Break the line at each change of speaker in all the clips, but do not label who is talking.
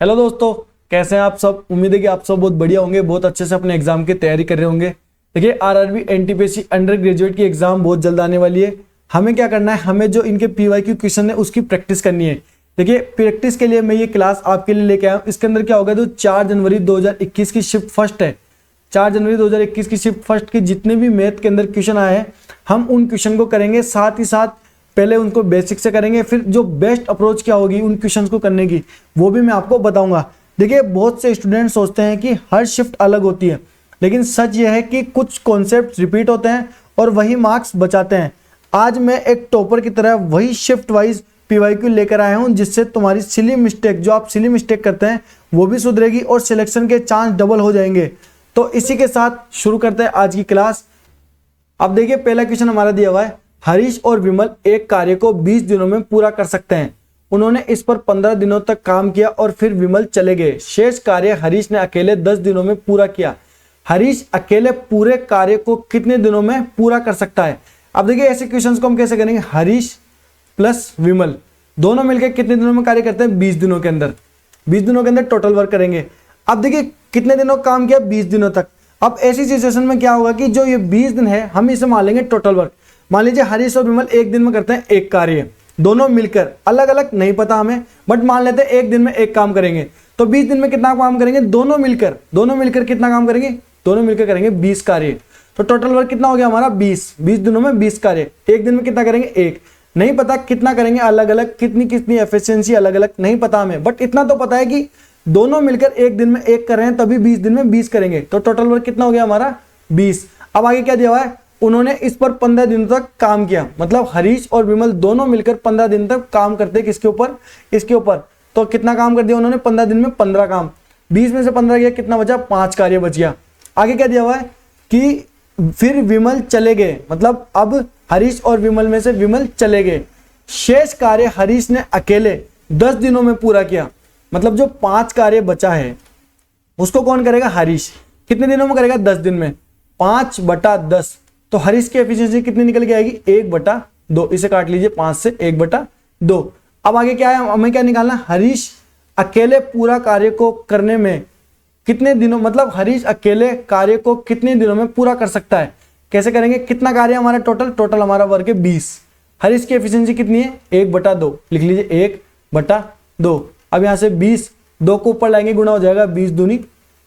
Hello दोस्तों, कैसे हैं आप सब। उम्मीद है कि आप सब बहुत बढ़िया होंगे, बहुत अच्छे से अपने एग्जाम की तैयारी कर रहे होंगे। देखिए आरआरबी एनटीपीसी अंडर ग्रेजुएट की एग्जाम बहुत जल्द आने वाली है। हमें क्या करना है, हमें जो इनके पीवाईक्यू क्वेश्चन है उसकी प्रैक्टिस करनी है। देखिए प्रैक्टिस के लिए मैं ये क्लास आपके लिए लेके आया हूँ। इसके अंदर क्या होगा, जो 4 जनवरी 2021 की शिफ्ट फर्स्ट है, 4 जनवरी 2021 की शिफ्ट फर्स्ट के जितने भी मैथ के अंदर क्वेश्चन आए हैं हम उन क्वेश्चन को करेंगे। साथ ही साथ पहले उनको बेसिक से करेंगे, फिर जो बेस्ट अप्रोच क्या होगी उन क्वेश्चंस को करने की वो भी मैं आपको बताऊंगा। देखिए बहुत से स्टूडेंट सोचते हैं कि हर शिफ्ट अलग होती है, लेकिन सच यह है कि कुछ कॉन्सेप्ट रिपीट होते हैं और वही मार्क्स बचाते हैं। आज मैं एक टॉपर की तरह वही शिफ्ट वाइज पीवाईक्यू लेकर आया हूं, जिससे तुम्हारी सिली मिस्टेक, जो आप सिली मिस्टेक करते हैं वो भी सुधरेगी और सिलेक्शन के चांस डबल हो जाएंगे। तो इसी के साथ शुरू करते हैं आज की क्लास। अब देखिए पहला क्वेश्चन हमारा दिया हुआ है, हरीश और विमल एक कार्य को 20 दिनों में पूरा कर सकते हैं। उन्होंने इस पर 15 दिनों तक काम किया और फिर विमल चले गए। शेष कार्य हरीश ने अकेले 10 दिनों में पूरा किया। हरीश अकेले पूरे कार्य को कितने दिनों में पूरा कर सकता है। अब देखिए ऐसे क्वेश्चंस को हम कैसे करेंगे, हरीश प्लस विमल दोनों मिलकर कितने दिनों में कार्य करते हैं, 20 दिनों के अंदर। 20 दिनों के अंदर टोटल वर्क करेंगे। अब देखिए कितने दिनों का काम किया, 20 दिनों तक। अब ऐसी सिचुएशन में क्या होगा कि जो ये 20 दिन है हम इसे मान लेंगे टोटल वर्क। मान लीजिए हरीश और विमल एक दिन में करते हैं एक कार्य, दोनों मिलकर, अलग अलग नहीं पता हमें, बट मान लेते हैं एक दिन में एक काम करेंगे। तो 20 दिन में कितना काम करेंगे, दोनों मिलकर कितना काम करेंगे, दोनों मिलकर करेंगे 20 कार्य। तो टोटल वर्क कितना हो गया हमारा 20 दिनों में 20 कार्य। एक दिन में कितना करेंगे, एक। नहीं पता कितना करेंगे, अलग अलग, कितनी एफिशिएंसी अलग अलग नहीं पता हमें, बट इतना तो पता है कि दोनों मिलकर एक दिन में एक कर रहे हैं, तभी 20 दिन में 20 करेंगे। तो टोटल वर्क कितना हो गया हमारा 20। अब आगे क्या दिया हुआ है, उन्होंने इस पर 15 दिनों तक काम किया। मतलब हरीश और विमल दोनों मिलकर 15 दिन तक काम करते किसके ऊपर, इसके ऊपर। तो कितना काम कर दिया उन्होंने 15 दिन में, 15 काम। 20 में से 15 गया, कितना बचा, 5 कार्य बच गया। आगे क्या दिया हुआ है कि फिर विमल चले गए। मतलब अब हरीश और विमल में से विमल चले गए। शेष कार्य हरीश ने अकेले 10 दिनों में पूरा किया। मतलब जो 5 कार्य बचा है उसको कौन करेगा, हरीश। कितने दिनों में करेगा, 10 दिन में। 5/10। तो हरीश की एफिशिएंसी कितनी निकल के आएगी, 1/2। इसे काट लीजिए 5 से, 1/2। अब आगे क्या है, हमें क्या निकालना, हरीश अकेले पूरा कार्य को करने में कितने दिनों, मतलब हरीश अकेले कार्य को कितने दिनों में पूरा कर सकता है। कैसे करेंगे, कितना कार्य हमारा टोटल हमारा वर्क है 20। हरीश की एफिशिएंसी कितनी है, 1/2। लिख लीजिए 1/2। अब यहां से 20, 2 को ऊपर लाएंगे, गुना हो जाएगा, 20 दूनी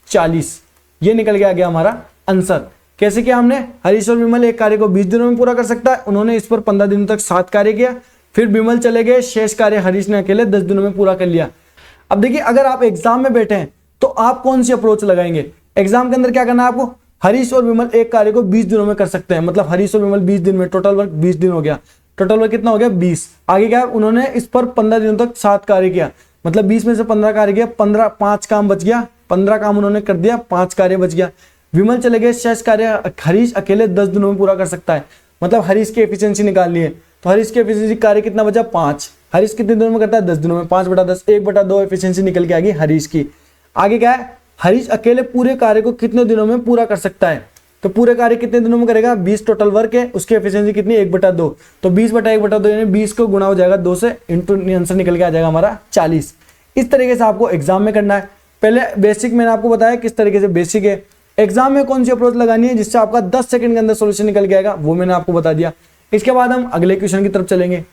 40। ये निकल के आ गया हमारा आंसर। कैसे किया हमने, हरीश और विमल एक कार्य को 20 दिनों में पूरा कर सकता है, उन्होंने इस पर 15 दिनों तक 7 कार्य किया। फिर विमल चले गए, शेष कार्य हरीश ने अकेले 10 दिनों में पूरा कर लिया। अब देखिए अगर आप एग्जाम में बैठे हैं तो आप कौन सी अप्रोच लगाएंगे। एग्जाम के अंदर क्या करना है आपको, हरीश और विमल एक कार्य को 20 दिनों में कर सकते हैं। मतलब हरीश और विमल 20 दिन में, टोटल वर्क 20 दिन हो गया। टोटल वर्क कितना हो गया, 20। आगे क्या है, उन्होंने इस पर 15 दिनों तक 7 कार्य किया। मतलब 20 में से 15 कार्य किया, 5 काम बच गया। 15 काम उन्होंने कर दिया, 5 कार्य बच गया। विमल चले गए, शेष कार्य हरीश अकेले 10 दिनों में पूरा कर सकता है। मतलब हरीश की एफिशिएंसी निकालनी है, तो हरीश की एफिशिएंसी कार्य कितना बचा, 5। हरीश कितने दिनों में करता है, 10 दिनों में। 5/10, 1/2 एफिशिएंसी निकल के आ गई हरीश की। आगे क्या है, हरीश अकेले पूरे कार्य को कितने दिनों में पूरा कर सकता है। तो पूरे कार्य कितने दिनों में करेगा, 20 टोटल वर्क है, उसकी एफिशिएंसी कितनी, 1/2। तो 20/1/2 यानी 20 को गुणा हो जाएगा 2 से, इंटू आंसर निकल के आ जाएगा हमारा 40। इस तरीके से आपको एग्जाम में करना है। पहले बेसिक मैंने आपको बताया किस तरीके से बेसिक है। एग्जाम में कौन सी अप्रोच लगानी है जिससे आपका 10 सेकंड के अंदर सॉल्यूशन निकल के आएगा, वो मैंने आपको बता दिया। इसके बाद हम अगले क्वेश्चन की तरफ चलेंगे।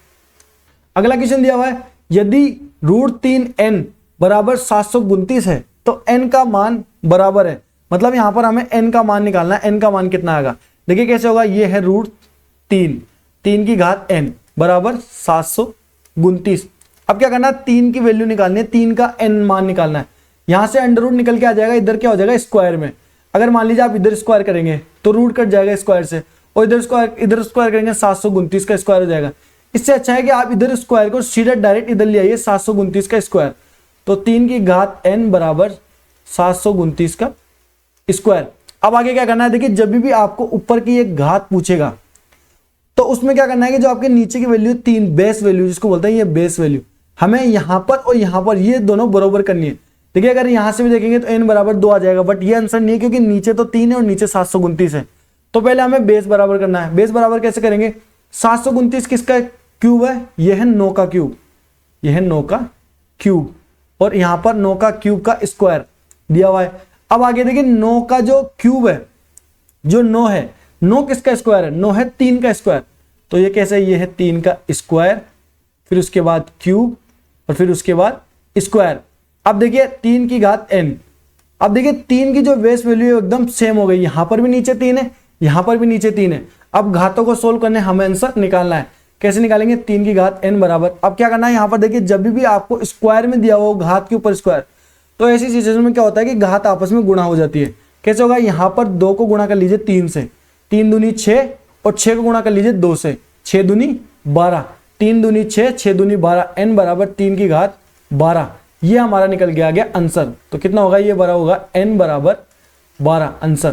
अगला क्वेश्चन दिया हुआ है, यदि √3n बराबर 729 है तो n का मान बराबर है। मतलब यहां पर हमें n का मान निकालना है। n का मान कितना आएगा, देखिए कैसे होगा, ये है √3, 3 की घात n बराबर 729। अब क्या करना है, 3 की वैल्यू निकालनी है, 3 का n मान निकालना है। यहां से अंडर रूट निकल के आ जाएगा, इधर क्या हो जाएगा, स्क्वायर में। अगर मान लीजिए आप इधर स्क्वायर करेंगे तो रूट कट जाएगा स्क्वायर से, और इधर स्क्वायर करेंगे 729 का स्क्वायर हो जाएगा। इससे अच्छा है कि आप इधर स्क्वायर को सीधे डायरेक्ट इधर ले आइए, 729 का स्क्वायर। तो 3 की घात n बराबर 729 का स्क्वायर। अब आगे क्या करना है, देखिए जब भी आपको ऊपर की एक घात पूछेगा तो उसमें क्या करना है कि जो आपके नीचे की वैल्यू 3, बेस वैल्यू जिसको बोलते हैं, ये बेस वैल्यू हमें यहां पर और यहां पर ये दोनों बराबर करनी है। देखिए अगर यहां से भी देखेंगे तो n बराबर 2 आ जाएगा, बट ये आंसर नहीं है क्योंकि नीचे तो 3 है और नीचे 729 है। तो पहले हमें बेस बराबर करना है। बेस बराबर कैसे करेंगे, 729 किसका क्यूब है, यह है 9 का क्यूब, यह है 9 का क्यूब। और यहाँ पर 9 का क्यूब का स्क्वायर दिया हुआ है। अब आगे देखिए 9 का जो क्यूब है, जो 9 है, 9 किसका स्क्वायर है? 9 है 3 का स्क्वायर। तो ये कैसे? ये है 3 का स्क्वायर, फिर उसके बाद क्यूब और फिर उसके बाद स्क्वायर। अब देखिए 3 की घात n। अब देखिए 3 की जो बेस वैल्यू है एकदम सेम हो गई, यहां पर भी नीचे 3 है, यहां पर भी नीचे 3 है। अब घातों को सोल्व करने हमें आंसर निकालना है। कैसे निकालेंगे? 3 की घात n बराबर, अब क्या करना है यहाँ पर देखिए जब भी आपको स्क्वायर में दिया हो घात के ऊपर स्क्वायर, तो ऐसी सिचुएशन में क्या होता है कि घात आपस में गुणा हो जाती है। कैसे होगा? यहाँ पर 2 को गुणा कर लीजिए 3 से, 3 दूनी 6 और 6 को गुणा कर लीजिए 2 से, 6 दूनी 12, 3 दूनी 6, 6 दूनी 12, n बराबर 3 की घात 12। ये हमारा निकल गया गया आंसर। तो कितना होगा? ये बड़ा होगा n बराबर 12 आंसर।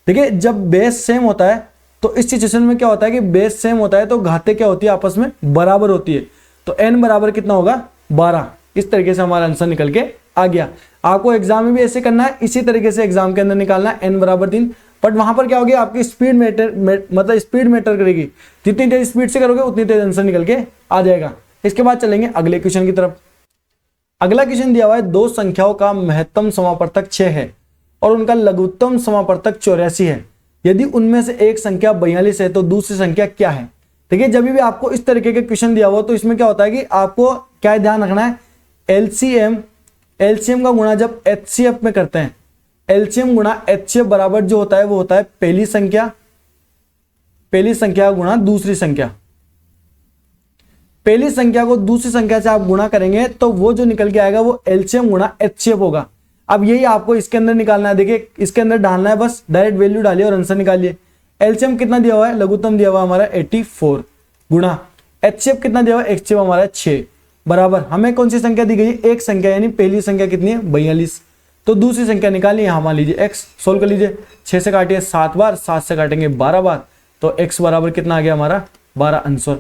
देखिए जब बेस सेम होता है तो इस सिचुएशन में क्या होता है कि बेस सेम होता है तो घातें क्या होती है? आपस में बराबर होती है। तो n बराबर कितना होगा? 12। इस तरीके से हमारा आंसर निकल के आ गया। आपको एग्जाम में भी ऐसे करना है, इसी तरीके से एग्जाम के अंदर निकालना है n बराबर 3। बट वहां पर क्या होगी? आपकी स्पीड मतलब स्पीड मैटर करेगी। जितनी तेज स्पीड से करोगे उतनी तेज आंसर निकल के आ जाएगा। इसके बाद चलेंगे अगले क्वेश्चन की तरफ। अगला क्वेश्चन दिया हुआ है, दो संख्याओं का महत्तम समापवर्तक 6 है और उनका लघुत्तम समापवर्तक 84 है। यदि उनमें से एक संख्या 42 है तो दूसरी संख्या क्या है? देखिए जब भी आपको इस तरीके के क्वेश्चन दिया हुआ तो इसमें क्या होता है कि आपको क्या ध्यान रखना है? एलसीएम का गुणा जब एचसीएफ में करते हैं, एलसीएम गुणा एचसीएफ बराबर जो होता है वो होता है पहली संख्या गुणा दूसरी संख्या। पहली संख्या को दूसरी संख्या से आप गुणा करेंगे तो वो जो निकल के आएगा वो एलसीएम गुणा एचसीएफ होगा। अब यही आपको इसके अंदर निकालना है। देखिए इसके अंदर डालना है, बस डायरेक्ट वैल्यू डालिए और आंसर निकालिए। एलसीएम कितना दिया हुआ है? लघुत्तम दिया हुआ हमारा 84 गुणा एचसीएफ कितना दिया हुआ है? एचसीएफ हमारा 6 बराबर हमें कौन सी संख्या दी गई है? एक संख्या, यानी पहली संख्या कितनी है? 42। तो दूसरी संख्या निकालिए, यहां मान लीजिए x, सोल्व कर लीजिए। 6 से काटिए 7 बार, 7 से काटेंगे 12 बार, तो x बराबर कितना आ गया हमारा? 12 आंसर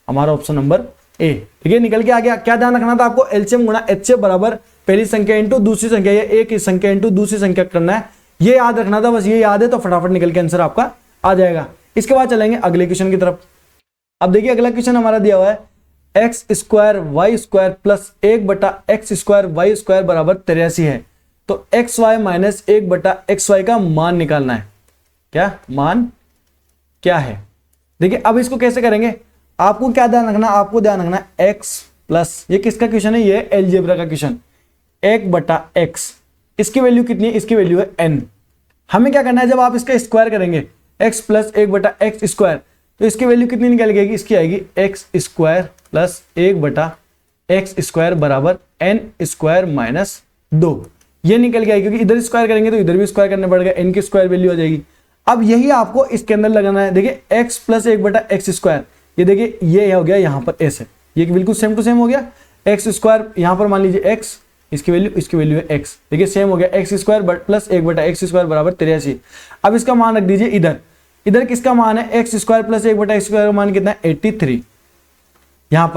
हमारा ऑप्शन नंबर ए। ठीक है, निकल के आ गया। क्या ध्यान रखना था आपको? एलसीएम गुणा एचसीएफ बराबर पहली संख्या इंटू दूसरी संख्या, या एक ही संख्या इंटू दूसरी संख्या करना है, ये याद रखना था। बस ये याद है तो फटाफट निकल के आंसर आपका आ जाएगा। इसके बाद चलेंगे अगले क्वेश्चन की तरफ। अब देखिए अगला क्वेश्चन हमारा दिया हुआ है, x square y square plus 1/x² y square बराबर 83 है। तो एक्स वाई माइनस 1/xy का मान निकालना है। क्या मान क्या है? देखिए अब इसको कैसे करेंगे? आपको क्या ध्यान रखना? आपको ध्यान रखना है x प्लस, ये किसका क्वेश्चन है? ये एलजेब्रा का क्वेश्चन। 1/x, इसकी वैल्यू कितनी है? इसकी वैल्यू है n। हमें क्या करना है? जब आप इसका स्क्वायर करेंगे x प्लस 1/x², तो इसकी वैल्यू कितनी निकल गई? इसकी आएगी x² प्लस 1/x² बराबर n² माइनस 2। ये निकल गया क्योंकि इधर स्क्वायर करेंगे तो इधर भी स्क्वायर करना पड़ेगा, n की स्क्वायर वैल्यू आ जाएगी। अब यही आपको इसके अंदर लगाना है। देखिए x प्लस 1/x², ये देखिए ये हो गया यहाँ पर ऐसे, ये बिल्कुल सेम टू सेम हो गया। x² यहाँ पर मान लीजिए x, इसकी वैल्यू है x। देखिए सेम हो गया, x² प्लस 1/x² बराबर 83। अब इसका मान रख दीजिए इधर। इधर किसका मान है? x² प्लस 1/x² का मान कितना है? 83। यहाँ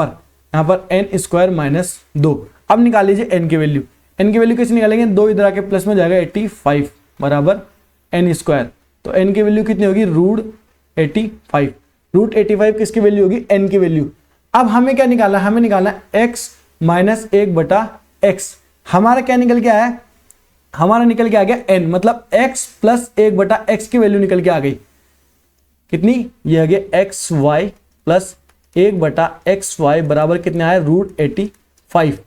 पर n² माइनस 2। अब निकाल लीजिए n की वैल्यू। n की वैल्यू कैसे निकालेंगे? 2 इधर आके प्लस में जाएगा, 85 बराबर n²। तो n की वैल्यू कितनी होगी? √85। √85 किसकी वैल्यू होगी? n की वैल्यू। अब हमें क्या निकालना है? हमें निकालना है x माइनस 1/x। हमारा क्या निकल के आया? हमारा निकल के आ गया n, मतलब x प्लस 1/x की वैल्यू निकल के आ गई। कितनी? ये आ गया xy प्लस 1/xy बराबर कितने आया? √85।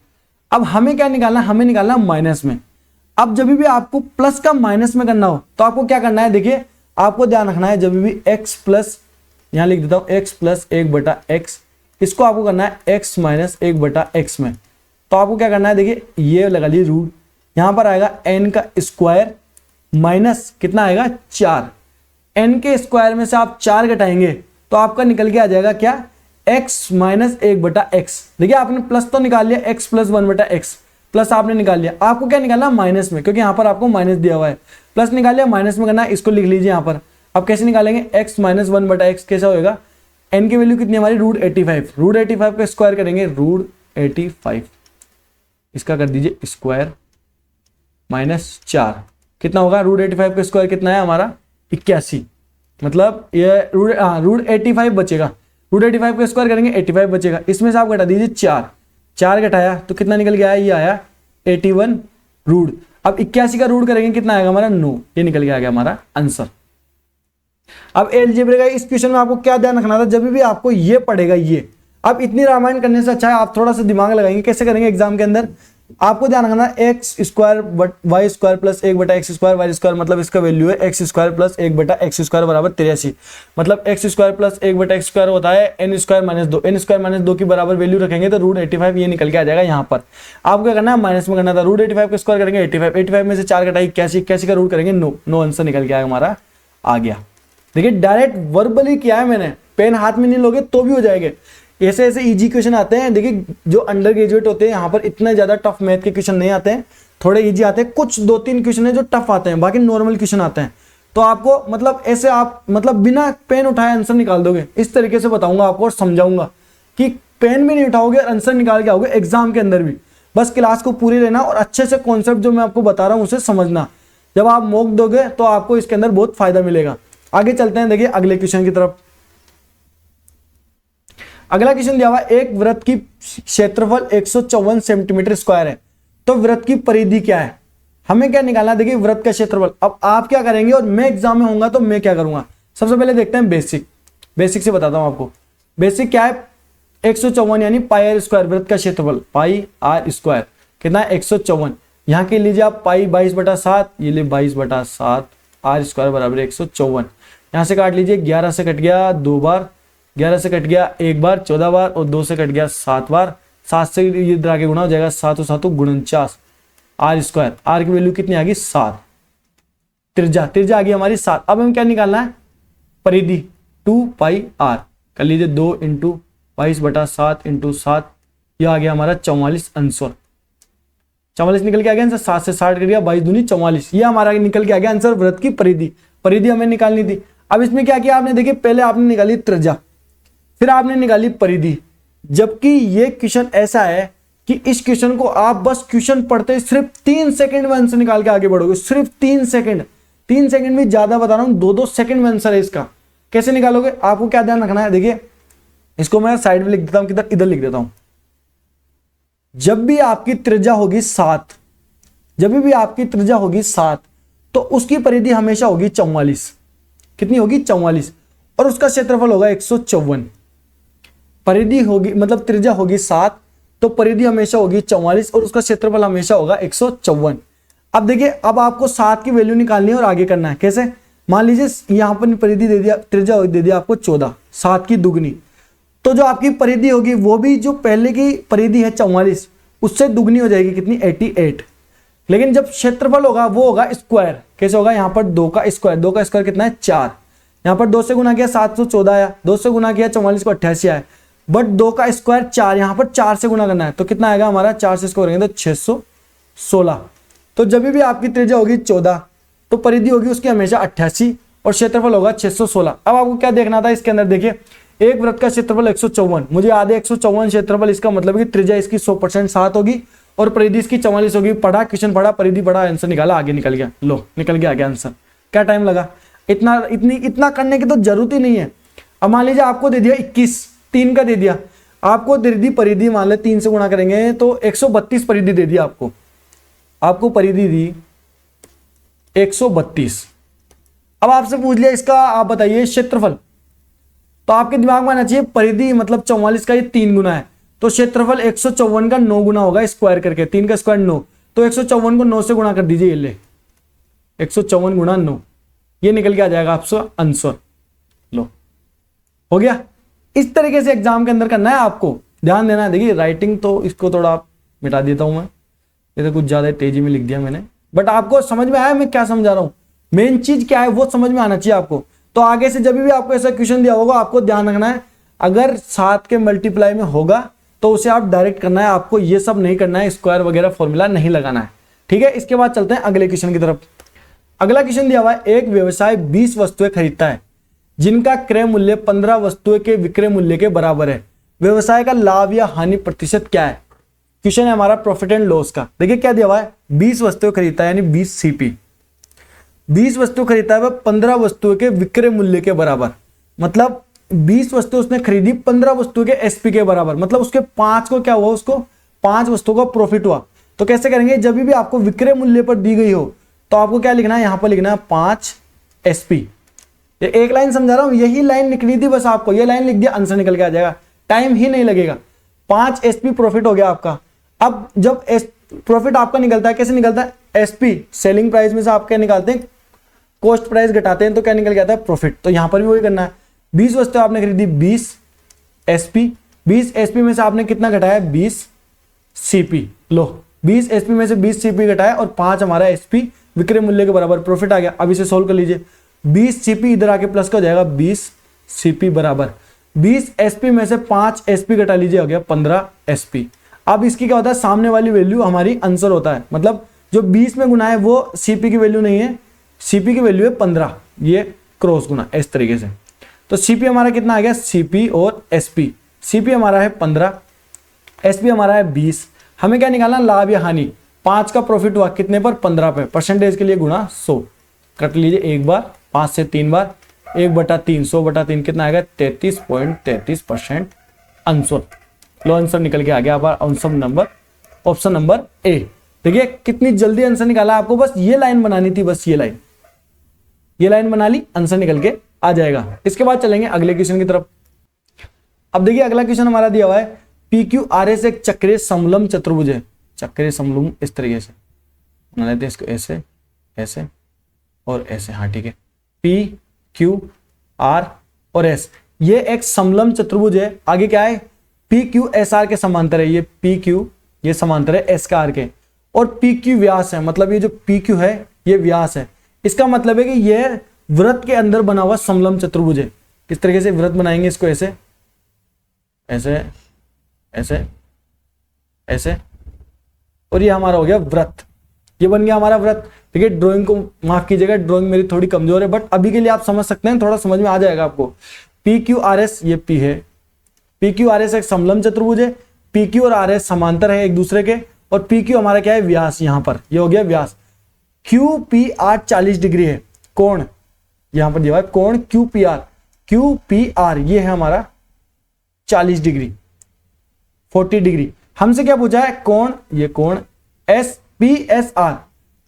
अब हमें क्या निकालना? हमें निकालना माइनस में। अब जब भी आपको प्लस का माइनस में करना हो तो आपको क्या करना है? देखिए आपको ध्यान रखना है, जब भी x प्लस, यहां लिख देता हूं x प्लस 1/x, इसको आपको करना है x माइनस 1/x में। तो आपको क्या करना है? देखिए ये लगा लीजिए रूट, यहां पर आएगा n का स्क्वायर माइनस कितना आएगा? 4। n के स्क्वायर में से आप 4 घटाएंगे तो आपका निकल के आ जाएगा क्या? x minus 1/x। देखिए आपने प्लस तो निकाल लिया, x प्लस 1/x, प्लस आपने निकाल लिया। आपको क्या निकालना? माइनस में, क्योंकि यहां पर आपको माइनस दिया हुआ है। प्लस निकाल लिया, माइनस में करना है, इसको लिख लीजिए यहां पर। अब कैसे निकालेंगे? x माइनस 1/x कैसा होगा? n की वैल्यू कितनी हमारी? √85। √85 का स्क्वायर करेंगे, √85, इसका कर दीजिए स्क्वायर माइनस 4, कितना होगा? √85 का स्क्वायर कितना है हमारा? 81। मतलब ये √85 बचेगा। √85 का स्क्वायर करेंगे 85 बचेगा, इसमें से आप घटा दीजिए 4 घटाया तो कितना निकल गया? ये आया 81 रूट। अब 81 का रूट करेंगे कितना आएगा हमारा 9, ये निकल के आ गया हमारा आंसर। अब अलजेब्रा का इस क्वेश्चन में आपको क्या ध्यान रखना था, जब भी आपको ये पड़ेगा ये, अब इतनी रामायण करने से अच्छा है आप थोड़ा सा दिमाग लगाएंगे। कैसे करेंगे एग्जाम के अंदर, आपको ध्यान रखना x square y square plus 1/x square y square, मतलब इसका वैल्यू है x square plus 1/x square बराबर 83, मतलब x square plus 1/x square होता है n square minus 2, n square minus 2 की बराबर वैल्यू रखेंगे तो रूट 85 ये निकल के आ जाएगा। यहाँ पर आपको क्या करना है, माइनस में करना था, रूट 85 का स्क्वायर करेंगे 85, 85 में से 4 घटाई 81 का रूट करेंगे 9, 9 आंसर निकल के आएगा हमारा आ गया। देखिए डायरेक्ट वर्बली किया है मैंने, पेन हाथ में नहीं लोगे तो भी हो जाएंगे। ऐसे ऐसे इजी क्वेश्चन आते हैं। देखिए जो अंडर ग्रेजुएट होते हैं यहाँ पर इतने ज्यादा टफ मैथ के क्वेश्चन नहीं आते हैं, थोड़े इजी आते हैं, कुछ 2-3 क्वेश्चन है जो टफ आते हैं, बाकी नॉर्मल क्वेश्चन आते हैं। तो आपको मतलब ऐसे आप मतलब बिना पेन उठाए आंसर निकाल दोगे, इस तरीके से बताऊंगा आपको और समझाऊंगा कि पेन भी नहीं उठाओगे आंसर निकाल के आओगे एग्जाम के अंदर भी। बस क्लास को पूरी लेना और अच्छे से कॉन्सेप्ट जो मैं आपको बता रहा हूँ उसे समझना, जब आप मॉक दोगे तो आपको इसके अंदर बहुत फायदा मिलेगा। आगे चलते हैं, देखिए अगले क्वेश्चन की तरफ। अगला क्वेश्चन दिया हुआ, एक वृत्त की क्षेत्रफल 154 सेंटीमीटर स्क्वायर है, तो वृत्त की परिधि क्या है, हमें क्या निकालना है। देखिए वृत्त का क्षेत्रफल, अब आप क्या करेंगे और मैं एग्जाम में होऊंगा तो मैं क्या करूंगा। सबसे पहले देखते हैं बेसिक, बेसिक से बताता हूं आपको। बेसिक क्या है, 154 यानी पाई आर स्क्वायर, वृत्त का क्षेत्रफल पाई आर स्क्वायर कितना है 154। यहाँ के लीजिए आप पाई 22/7, ये ले 22/7 आर स्क्वायर बराबर 154। यहाँ से काट लीजिए, 11 से कट गया 2 बार, 11 से कट गया 1 बार 14 बार और 2 से कट गया 7 बार, 7 से ये इधर आगे गुणा हो जाएगा 7 और 7 49 आर स्क्वायर। आर की वैल्यू कितनी आ गई 7, त्रिज्या आ गई हमारी 7। अब हम क्या निकालना है, परिधि 2 पाई आर कर लीजिए, 2 × 22/7 × 7, ये आ गया हमारा 44 आंसर। 44 निकल के आ गया आंसर, 7 से 60 कर गया 22 दूनी 44, ये हमारा निकल के आ गया आंसर वृत्त की परिधि। परिधि हमें निकालनी थी। अब इसमें क्या किया आपने, देखिए पहले आपने निकाली त्रिज्या, फिर आपने निकाली परिधि, जबकि ये क्वेश्चन ऐसा है कि इस क्वेश्चन को आप बस क्वेश्चन पढ़ते सिर्फ 3 सेकंड में आंसर निकाल के आगे बढ़ोगे, सिर्फ 3 सेकंड, 3 सेकंड में ज्यादा बता रहा हूं, 2-2 सेकंड में आंसर है इसका। कैसे निकालोगे, आपको क्या ध्यान रखना है, देखिए इसको मैं साइड में लिख देता हूं, किधर इधर लिख देता हूं। जब भी आपकी त्रिज्या होगी 7, जब भी आपकी त्रिज्या होगी 7 तो उसकी परिधि हमेशा होगी 44। कितनी होगी 44, और उसका क्षेत्रफल होगा 154। परिधि होगी मतलब त्रिज्या होगी 7 तो परिधि हमेशा होगी 44 और उसका क्षेत्रफल हमेशा होगा 154। अब देखिए अब आपको 7 की वैल्यू निकालनी है और आगे करना है। कैसे, मान लीजिए यहां पर परिधि दे दिया, त्रिज्या दे दिया आपको 14, 7 की दुगनी, तो जो आपकी परिधि होगी वो भी जो पहले की परिधि है 44 उससे दुगनी हो जाएगी, कितनी 88। लेकिन जब क्षेत्रफल होगा वो होगा स्क्वायर। कैसे होगा, यहाँ पर 2 का स्क्वायर, 2 का स्क्वायर कितना है 4, यहाँ पर 2 से गुना किया 714 आया, 2 से गुना किया 44 को 88 आया, बट 2 का स्क्वायर 4, यहाँ पर 4 से गुना करना है तो कितना आएगा हमारा, 4 से इसको करेंगे तो 616। तो जब भी आपकी त्रिज्या होगी 14 तो परिधि होगी उसकी हमेशा 88 और क्षेत्रफल होगा 616। अब आपको क्या देखना था इसके अंदर, देखिए एक वृत्त का क्षेत्रफल 154, मुझे याद है 154 क्षेत्रफल, इसका मतलब है कि त्रिज्या इसकी 100% 7 होगी और परिधि इसकी 44 होगी। पढ़ा क्वेश्चन, पढ़ा परिधि, पढ़ा आंसर निकाला, आगे निकल गया, लो निकल गया आगे आंसर। क्या टाइम लगा, इतना करने की तो जरूरत ही नहीं है। अब मान लीजिए आपको दे दिया 21, 3 का दे दिया आपको, दे दी परिधि मान ले 3 से गुणा करेंगे तो 132 परिधि दे दी आपको परिधि दी 132। अब आपसे पूछ लिया इसका आप बताइए क्षेत्रफल, तो आपके दिमाग में आना चाहिए परिधि मतलब 44 का ये 3 गुना है तो क्षेत्रफल 154 का 9 गुना होगा, स्क्वायर करके 3 का स्क्वायर 9, तो 154 को 9 से गुणा कर दीजिए, ये ले 154 गुणा 9, ये निकल के आ जाएगा आपका आंसर। लो हो गया। इस तरीके से एग्जाम के अंदर करना है, आपको ध्यान देना है। देखिए राइटिंग तो इसको थोड़ा मिटा देता हूं मैं, ये तो कुछ ज्यादा तेजी में लिख दिया मैंने, बट आपको समझ में आया मैं क्या समझा रहा हूं, मेन चीज क्या है वो समझ में आना चाहिए आपको। तो आगे से जब भी आपको ऐसा क्वेश्चन दिया होगा आपको ध्यान रखना है, अगर 7 के मल्टीप्लाई में होगा तो उसे आप डायरेक्ट करना है, आपको ये सब नहीं करना है, स्क्वायर वगैरह फॉर्मूला नहीं लगाना है, ठीक है। इसके बाद चलते हैं अगले क्वेश्चन की तरफ। अगला क्वेश्चन दिया हुआ है, एक व्यवसाय 20 वस्तुएं खरीदता है जिनका क्रय मूल्य 15 वस्तुएं के विक्रय मूल्य के बराबर है, व्यवसाय का लाभ या हानि प्रतिशत क्या है। क्वेश्चन है हमारा प्रॉफिट एंड लॉस का। देखिए क्या दिया हुआ है, 20 वस्तुएं खरीदता है यानी 20 सीपी, 20 वस्तु खरीदता है वह 15 वस्तुओं के विक्रय मूल्य के बराबर, मतलब 20 वस्तु उसने खरीदी 15 वस्तुओं के एसपी के बराबर, मतलब उसके 5 को क्या हुआ, उसको 5 वस्तुओं का प्रॉफिट हुआ। तो कैसे करेंगे, जब भी आपको विक्रय मूल्य पर दी गई हो तो आपको क्या लिखना है, यहां पर लिखना है 5 SP। ये एक लाइन समझा रहा हूं, यही लाइन लिखनी थी बस आपको, ये लाइन लिख दिया आंसर निकल के आ जाएगा, टाइम ही नहीं लगेगा। 5 SP प्रॉफिट हो गया आपका। अब जब प्रॉफिट आपका निकलता है, कैसे निकलता है, SP सेलिंग प्राइस में से आप क्या निकालते हैं, कॉस्ट प्राइस घटाते हैं, तो क्या निकल जाता है, प्रॉफिट। तो यहां पर भी वही करना है। 20 वस्तुएं आपने खरीदी, 20 SP, 20 SP में से आपने कितना घटाया, 20 CP। लो 20 SP में से 20 CP घटाया और 5 हमारा SP विक्रय मूल्य के बराबर प्रॉफिट आ गया। अब इसे सोल्व कर लीजिए, 20 CP इधर आके प्लस का हो जाएगा, 20 CP बराबर 20 SP में से 5 SP घटा लीजिए, हो गया 15 SP। अब इसकी क्या होता है, सामने वाली वैल्यू हमारी आंसर होता है, मतलब जो 20 में गुना है वो CP की वैल्यू नहीं है, CP की वैल्यू है 15, ये क्रॉस गुना इस तरीके से। तो CP हमारा कितना आ गया, CP और SP। CP हमारा है 15, SP हमारा है 20। हमें क्या निकालना, लाभ या हानि। 5 का प्रॉफिट हुआ कितने पर, 15 पे, परसेंटेज के लिए गुणा 100, कट लीजिए एक बार, 5 से 3 बार, 1/3, 100/3 कितना आएगा, 33.33% आंसर। लो आंसर निकल के आ गया answer number, option number A. देखिए कितनी जल्दी आंसर निकाला, आपको बस ये लाइन बनानी थी, बस ये लाइन बना ली, आंसर निकल के आ जाएगा। इसके बाद चलेंगे अगले क्वेश्चन की तरफ। अब देखिए अगला क्वेश्चन हमारा दिया हुआ है, PQRS एक चक्रीय समलंब चतुर्भुज है, चक्रीय समलंब इस तरीके से बना लेते हैं इसको, ऐसे ऐसे और ऐसे, हाँ ठीक है, PQR और S, ये एक समलंब चतुर्भुज है। आगे क्या है, PQSR के समांतर है, ये PQ ये समांतर है S का R के, और PQ व्यास है, मतलब ये जो PQ है ये व्यास है। इसका मतलब है कि ये वृत्त के अंदर बना हुआ समलंब चतुर्भुज है। किस तरीके से वृत्त बनाएंगे इसको, ऐसे ऐसे ऐसे ऐसे, और ये हमारा हो गया वृत्त, ये बन गया हमारा वृत्त। ठीक है, ड्राइंग को माफ कीजिएगा, ड्राइंग मेरी थोड़ी कमजोर है, बट अभी के लिए आप समझ सकते हैं, थोड़ा समझ में आ जाएगा आपको। PQRS ये P है, PQRS एक समलंब चतुर्भुज है, PQ और RS समांतर है एक दूसरे के, और PQ हमारा क्या है, व्यास, यहां पर ये हो गया व्यास। QPR 40 डिग्री है, कोण यहां पर दिया हुआ है, कोण QPR ये है हमारा 40 डिग्री, 40 डिग्री। हमसे क्या पूछा है, कोण, ये कोण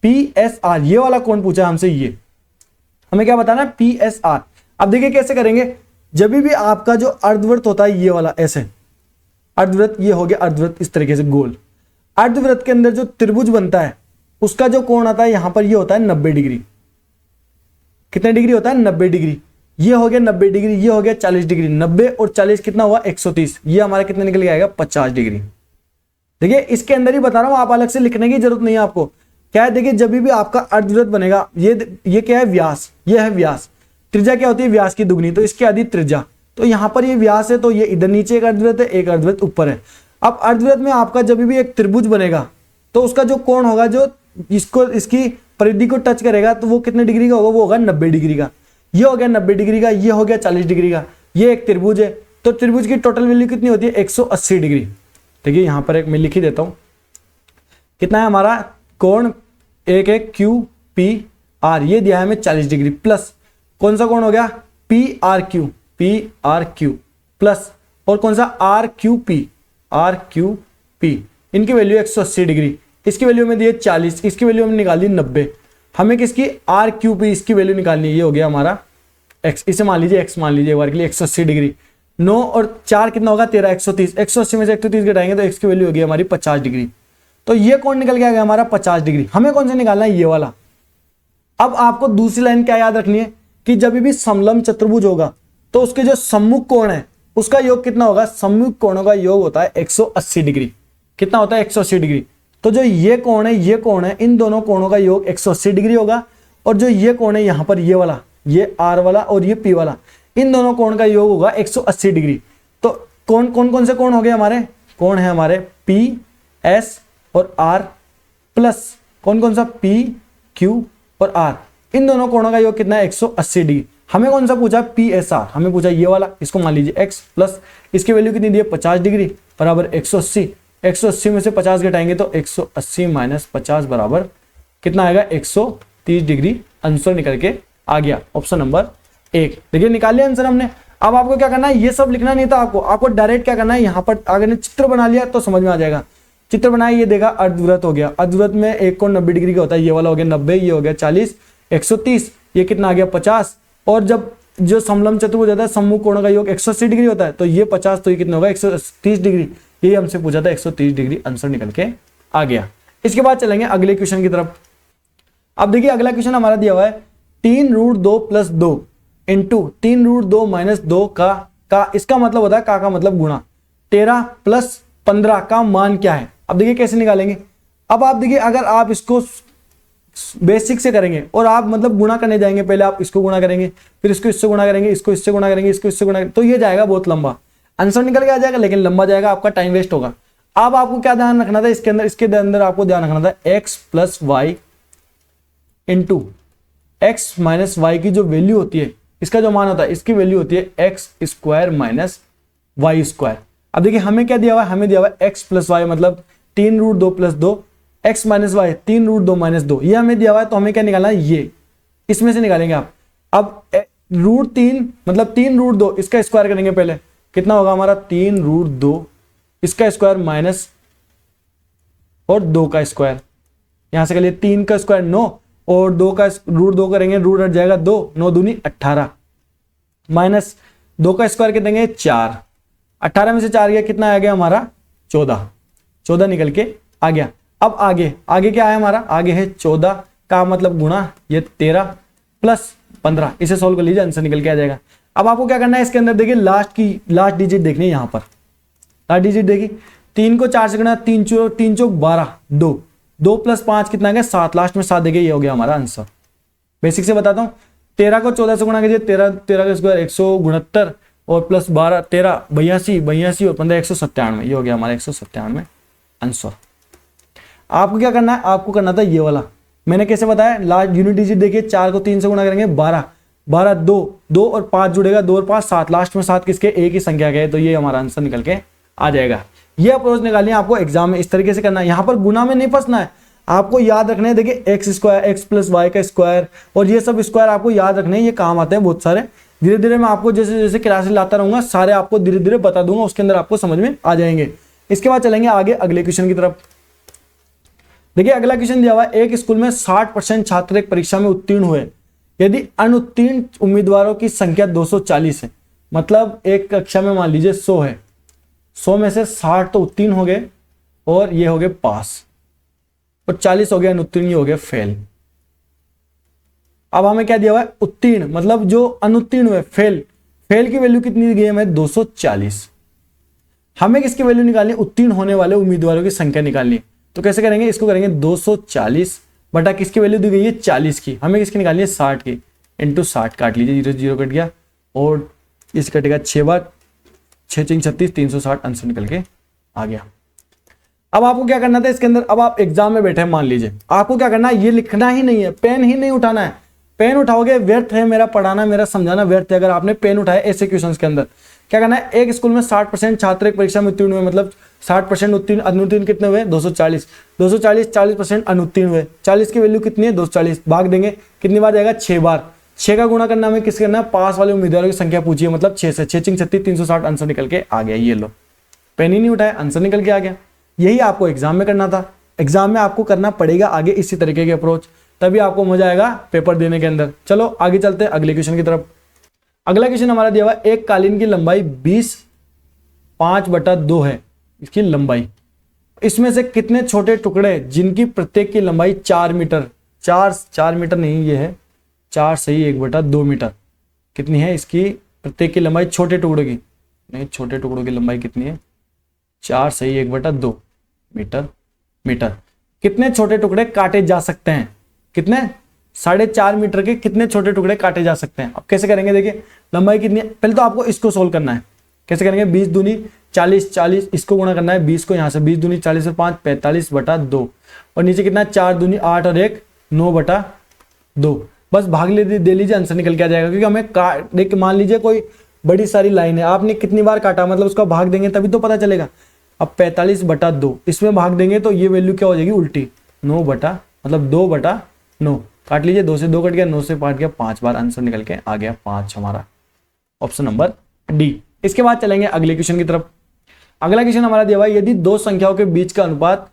PSR ये वाला कोण पूछा है हमसे, ये हमें क्या बताना है, PSR। अब देखिए कैसे करेंगे, जब भी आपका जो अर्धवृत्त होता है ये वाला, ऐसे अर्धवृत्त, ये हो गया अर्धवृत्त इस तरीके से गोल, अर्धवृत्त के अंदर जो त्रिभुज बनता है उसका जो कोण आता है यहां पर, ये होता है 90 डिग्री। कितने डिग्री होता है, 90 डिग्री। ये हो गया 90 डिग्री, ये हो गया 40 डिग्री, 90 और 40 कितना हुआ, 130। ये हमारा कितना निकल के आएगा, 50 डिग्री। देखिए इसके अंदर ही बता रहा हूं, आप अलग से लिखने की जरूरत नहीं है आपको। क्या है, देखिए जब भी आपका अर्धवृत्त बनेगा, ये क्या है, व्यास, ये है व्यास। त्रिज्या क्या होती है, व्यास की दुगनी, तो इसकी आधी त्रिज्या। तो यहां पर ये व्यास है, तो ये इधर नीचे एक अर्धवृत्त है, एक अर्धवृत्त ऊपर है। अब अर्धवृत्त में आपका जब भी एक त्रिभुज बनेगा तो उसका जो कोण होगा, जो इसकी परिधि को टच करेगा, तो वो कितने डिग्री का होगा, वो होगा 90 डिग्री का। ये हो गया 90 डिग्री का, ये हो गया 40 डिग्री का। ये एक त्रिभुज है, तो त्रिभुज की टोटल वैल्यू कितनी होती है, 180 डिग्री। देखिए यहां पर एक मैं लिख ही देता हूं, कितना है हमारा कोण, एक है QPR, ये दिया है हमें 40 डिग्री, प्लस कौन सा कोण हो गया, PRQ प्लस, और कौन सा RQP, इनकी वैल्यू 180 डिग्री। इसकी वैल्यू में दी है 40, इसकी वैल्यू हमने निकाली 90। हमें किसकी, RQP इसकी वैल्यू निकालनी है, ये हो गया हमारा x, इसे मान लीजिए x मान लीजिए एक बार के लिए, 180 डिग्री। 9 और 4 कितना होगा, 13, 130। 180 में से 130 घटाएंगे तो x की वैल्यू होगी हमारी 50 डिग्री। तो ये कोण निकल के आ गया हमारा 50 डिग्री। हमें कौन सा निकालना है, ये वाला। अब आपको दूसरी लाइन क्या याद रखनी है कि जब भी समलंब चतुर्भुज होगा तो उसके जो सम्मुख कोण है उसका योग कितना होगा, सम्मुख कोणों का योग होता है 180 डिग्री। कितना होता है, 180 डिग्री। तो जो ये कोण है, ये कोण है, इन दोनों कोणों का योग 180 डिग्री होगा, और जो ये कोण है यहां पर, ये वाला, ये R वाला और ये P वाला, इन दोनों कोण का योग होगा 180 डिग्री। तो कौन कौन से कोण हो गए हमारे, कोण है हमारे P, S और R, प्लस कौन सा P, Q और R, इन दोनों कोणों का योग कितना है, 180 डिग्री। हमें कौन सा पूछा, PSR, हमें पूछा ये वाला, इसको मान लीजिए x, प्लस इसकी वैल्यू कितनी दी है, 50 डिग्री बराबर 180। 180 में से 50 घटाएंगे तो 180 माइनस 50 बराबर कितना आएगा, 130 डिग्री। आंसर निकल के आ गया, ऑप्शन नंबर 1। देखिए निकाल लिया आंसर हमने। अब आपको क्या करना है, ये सब लिखना नहीं था आपको डायरेक्ट क्या करना है, यहाँ पर अगर चित्र बना लिया तो समझ में आ जाएगा। चित्र बनाया, ये देखा अर्धवृत्त हो गया। अर्धवृत्त में एक कोण 90 डिग्री का होता है, ये वाला हो गया 90, ये हो गया 40, 130, ये कितना आ गया 50। और जब जो समलंब चतुर्भुज होता है सम्मुख कोणों का योग 180 डिग्री होता है, तो ये 50, तो ये कितना होगा 130 डिग्री। यही हमसे पूछा था, 130 डिग्री आंसर निकल के आ गया। इसके बाद चलेंगे अगले क्वेश्चन की तरफ। अब देखिए अगला क्वेश्चन हमारा दिया हुआ है 3√2 + 2 इंटू 3√2 - 2 का इसका मतलब होता है का मतलब गुणा 13 + 15 का मान क्या है। अब देखिए कैसे निकालेंगे। अब आप देखिए अगर आप इसको बेसिक से करेंगे और आप मतलब गुणा करने जाएंगे, पहले आप इसको गुणा करेंगे, फिर इसको इससे गुणा करेंगे, इसको इससे गुणा करेंगे, इसको इससे गुणा करेंगे, तो ये जाएगा बहुत लंबा, आंसर निकल के आ जाएगा लेकिन लंबा जाएगा, आपका टाइम वेस्ट होगा। अब आपको क्या ध्यान रखना था इसके अंदर आपको ध्यान रखना था x + y into x - y की जो वैल्यू होती है, इसका जो मान होता है, इसकी वैल्यू होती है x² - y²। अब देखिए हमें क्या दिया हुआ है, हमें दिया हुआ है x + y मतलब 3√2 + 2, x - y 3√2 - 2, ये हमें दिया हुआ है। तो हमें क्या निकालना है, ये इसमें से निकालेंगे आप। अब √3 मतलब 3√2 इसका स्क्वायर करेंगे पहले, कितना होगा हमारा 3√2 इसका स्क्वायर माइनस और 2 का स्क्वायर, यहां से कर लिए 3 का स्क्वायर 9 और 2 का √2 करेंगे, रूट हट जाएगा 2, 9 दूनी 18 माइनस 2 का स्क्वायर कितने देंगे 4, 18 में से 4 गया कितना आ गया हमारा 14 निकल के आ गया। अब आगे क्या है हमारा, आगे है 14 का मतलब गुणा ये 13 + 15, इसे सोल्व कर लीजिए आंसर निकल के आ जाएगा। अब आपको क्या करना है, इसके अंदर देखिए लास्ट डिजिट देखनी है, यहां पर लास्ट डिजिट देखिए 3 को 4 से गुणा 3 चौक 12, 2 + 5 कितना आ गया 7, लास्ट में 7 देखिए, ये हो गया हमारा आंसर। बेसिक से बताता हूं, 13 को 14 से गुणा कीजिए, 13 का स्क्वायर 169 और + 12 13 82 और 15 197, ये हो गया हमारा 197 आंसर। आपको क्या करना है, आपको करना था ये वाला, मैंने कैसे बताया, लास्ट यूनिट डिजिट देखिए 4 को 3 से गुणा करेंगे 12 2 और 5 जुड़ेगा, 2 और 5 7, लास्ट में 7 किसके एक ही संख्या के, तो ये हमारा आंसर निकल के आ जाएगा। ये अप्रोच निकालनी है आपको एग्जाम में, इस तरीके से करना है, यहां पर गुना में नहीं फंसना है, आपको याद रखना है। देखिए x² x + y का स्क्वायर और ये सब स्क्वायर आपको याद रखने हैं, ये काम आते हैं बहुत सारे। धीरे धीरे मैं आपको जैसे जैसे क्लासेस लाता रहूंगा, सारे आपको धीरे धीरे बता दूंगा, उसके अंदर आपको समझ में आ जाएंगे। इसके बाद चलेंगे आगे अगले क्वेश्चन की तरफ। देखिए अगला क्वेश्चन दिया हुआ है, एक स्कूल में 60% छात्र एक परीक्षा में उत्तीर्ण हुए, यदि अनुत्तीर्ण उम्मीदवारों की संख्या 240 है, मतलब एक कक्षा में मान लीजिए 100 है, 100 में से 60 तो उत्तीर्ण हो गए और ये हो गए पास और 40 हो गए अनुत्तीर्ण, ये हो गए फेल। अब हमें क्या दिया हुआ है, उत्तीर्ण मतलब जो अनुत्तीर्ण हुए, फेल की वैल्यू कितनी दी गई है हमें 240। हमें किसकी वैल्यू निकालनी, उत्तीर्ण होने वाले उम्मीदवारों की संख्या निकालनी। तो कैसे करेंगे, इसको करेंगे 240 बटा किसकी वैल्यू दी गई है 40 की, हमें किसकी निकालनी है 60 की, इंटू 60 काट लीजिए, 0 0 कट गया और इस कटेगा 6 बार, 6 6 36 360 आंसर निकल के आ गया। अब आपको क्या करना था इसके अंदर, अब आप एग्जाम में बैठे हैं मान लीजिए, आपको क्या करना है, ये लिखना ही नहीं है, पेन ही नहीं उठाना है। पेन उठाओगे व्यर्थ है, मेरा पढ़ाना मेरा समझाना व्यर्थ है। अगर आपने पेन उठाया ऐसे क्वेश्चंस के अंदर, क्या करना है, एक स्कूल में 60% छात्र एक परीक्षा में उत्तीर्ण हुए, मतलब 60% उत्तीर्ण, अनुत्तीर्ण कितने हुए 240, 40% अनुत्तीर्ण हुए, 40 की वैल्यू कितनी है 240, भाग देंगे कितनी बार जाएगा 6 बार, 6 का गुणा करना हमें किससे करना है, पास वाले उम्मीदवारों की संख्या पूछिए, मतलब 6 से, 6 6 36 360 आंसर निकल के आ गया। ये लो, पेन ही नहीं उठाया, आंसर निकल के आ गया। यही आपको एग्जाम में करना था, एग्जाम में आपको करना पड़ेगा आगे इसी तरीके के अप्रोच, तभी आपको मजा आएगा पेपर देने के अंदर। चलो आगे चलते हैं अगले क्वेश्चन की तरफ। अगला क्वेश्चन हमारा दिया हुआ है, एक कालीन की लंबाई 20 5/2 है इसकी लंबाई, इसमें से कितने छोटे टुकड़े जिनकी प्रत्येक की लंबाई 4 मीटर, 4 मीटर नहीं, ये है 4 सही 1/2 मीटर, कितनी है इसकी प्रत्येक की लंबाई छोटे टुकड़ों की, नहीं छोटे टुकड़ों की लंबाई कितनी है 4 सही 1/2 मीटर। कितने छोटे टुकड़े काटे जा सकते हैं, कितने 4.5 मीटर के कितने छोटे टुकड़े काटे जा सकते हैं। अब कैसे करेंगे, देखिए लंबाई कितनी है, पहले तो आपको इसको सोल्व करना है। कैसे करेंगे, 20 दूनी 40, 40 इसको गुणा करना है 20 को यहाँ से, 20 दूनी 40 और 5 45/2 और नीचे कितना 4 दूनी 8 और 1 9/2, बस भाग दे लीजिए, आंसर निकल के आ जाएगा। क्योंकि हमें देख मान लीजिए कोई बड़ी सारी लाइन है, आपने कितनी बार काटा, मतलब उसका भाग देंगे तभी तो पता चलेगा। अब 45/2 इसमें भाग देंगे तो ये वैल्यू क्या हो जाएगी उल्टी, 2/9 काट लीजिए, 2 से 2 कट गया, 9 से 5 गया, 5 बार आंसर निकल के आ गया 5 हमारा ऑप्शन नंबर डी। इसके बाद चलेंगे अगले क्वेश्चन की तरफ। अगला क्वेश्चन हमारा दिया हुआ है, यदि दो संख्याओं के बीच का अनुपात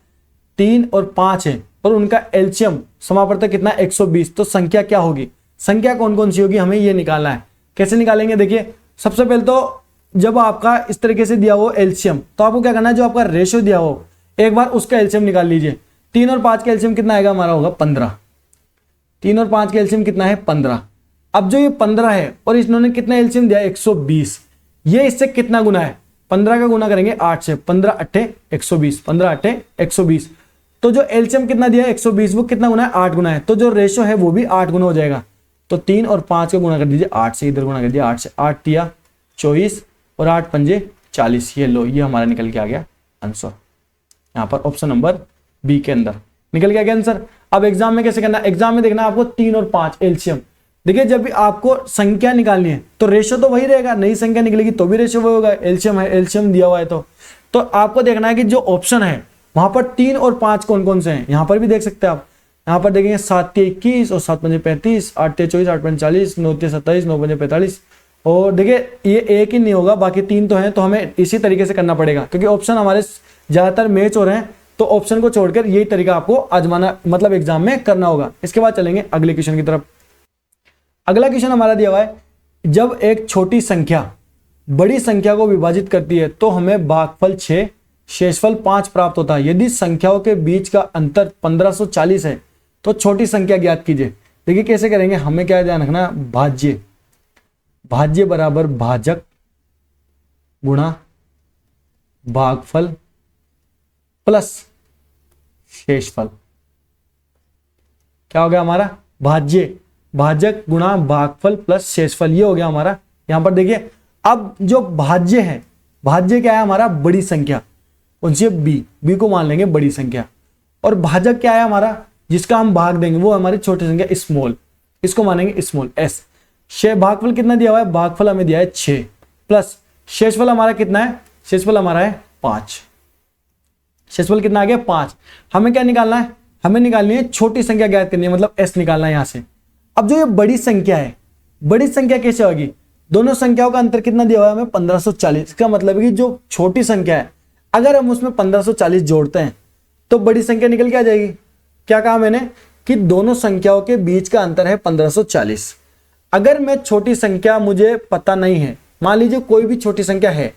3 और 5 है और उनका एलसीएम समापवर्तक कितना 120, तो संख्या क्या होगी? संख्या कौन कौन सी होगी, हमें ये निकालना है। कैसे निकालेंगे? देखिए सबसे पहले तो जब आपका इस तरीके से दिया हो एलसीएम, तो आपको क्या करना है, जो आपका रेशियो दिया हो एक बार उसका एलसीएम निकाल लीजिए। 3 और 5 का एलसीएम कितना आएगा हमारा? होगा 15। 3 और 5 का एलसीएम कितना है? 15। अब जो ये 15 है और इन्होंने कितना एलसीएम दिया? 120। ये इससे कितना गुना है? 15 का गुना करेंगे 8 से, 15 अट्ठे 120, 15 अट्ठे 120। तो जो एलसीएम कितना दिया है 120, वो कितना गुना है? 8 गुना है। तो जो रेशियो है वो भी 8 गुना हो जाएगा। तो 3 और 5 का गुना कर दीजिए 8 से, इधर गुना कर दिया 8 से, 8 तिया 24 और 8 पंजे 40। ये लो, ये हमारा निकल के आ गया आंसर। यहाँ पर ऑप्शन नंबर बी के अंदर निकल के आ गया आंसर। अब एग्जाम में कैसे करना है? एग्जाम में देखना आपको 3 और 5 एलसीएम। देखिए जब भी आपको संख्या निकालनी है तो रेशियो तो वही रहेगा, नई संख्या निकलेगी तो भी रेशियो वही होगा। एलसीएम है, एलसीएम दिया हुआ है तो आपको देखना है कि जो ऑप्शन है वहां पर 3 और 5 कौन कौन से हैं। यहाँ पर भी देख सकते हैं आप, यहाँ पर देखेंगे 7 21 और 7 पंजे 35, 8 24, 8 पंजे 40, 9 27, 9 पंजे 45। और देखिए ये एक ही नहीं होगा, बाकी 3 तो हैं, तो हमें इसी तरीके से करना पड़ेगा क्योंकि ऑप्शन हमारे ज्यादातर मैच हो रहे हैं। तो ऑप्शन को छोड़कर यही तरीका आपको आजमाना, मतलब एग्जाम में करना होगा। इसके बाद चलेंगे अगले क्वेश्चन की तरफ। अगला क्वेश्चन हमारा दिया हुआ है, जब एक छोटी संख्या बड़ी संख्या को विभाजित करती है तो हमें भागफल 6 शेषफल 5 प्राप्त होता है। यदि संख्याओं के बीच का अंतर 1540 है तो छोटी संख्या ज्ञात कीजिए। देखिए कैसे करेंगे, हमें क्या ध्यान रखना, भाज्य भाज्य बराबर भाजक गुणा भागफल प्लस शेषफल। क्या हो गया हमारा? भाज्य भाजक गुणा भागफल प्लस शेषफल, ये हो गया हमारा। यहां पर देखिए अब जो भाज्य है, भाज्य क्या है हमारा? बड़ी संख्या, कौन सी है? बी को मान लेंगे बड़ी संख्या। और भाजक क्या है हमारा? जिसका हम भाग देंगे वो हमारी छोटी संख्या स्मॉल, इसको मानेंगे स्मॉल एस। भागफल कितना दिया हुआ है? भागफल हमें दिया है 6 प्लस शेषफल हमारा कितना है? शेषफल हमारा है 5। शेषफल कितना आ गया? 5। हमें क्या निकालना है? हमें निकालनी है छोटी संख्या ज्ञात करनी है, मतलब एस निकालना है यहां से। अब जो ये बड़ी संख्या है, बड़ी संख्या कैसे होगी? दोनों संख्याओं का अंतर कितना दिया हुआ है हमें? 1540। इसका मतलब है कि जो छोटी संख्या है अगर हम उसमें 1540 जोड़ते हैं तो बड़ी संख्या निकल के आ जाएगी। क्या कहा मैंने? कि दोनों संख्याओं के बीच का अंतर है 1540। अगर मैं छोटी संख्या, मुझे पता नहीं है, मान लीजिए कोई भी छोटी संख्या है,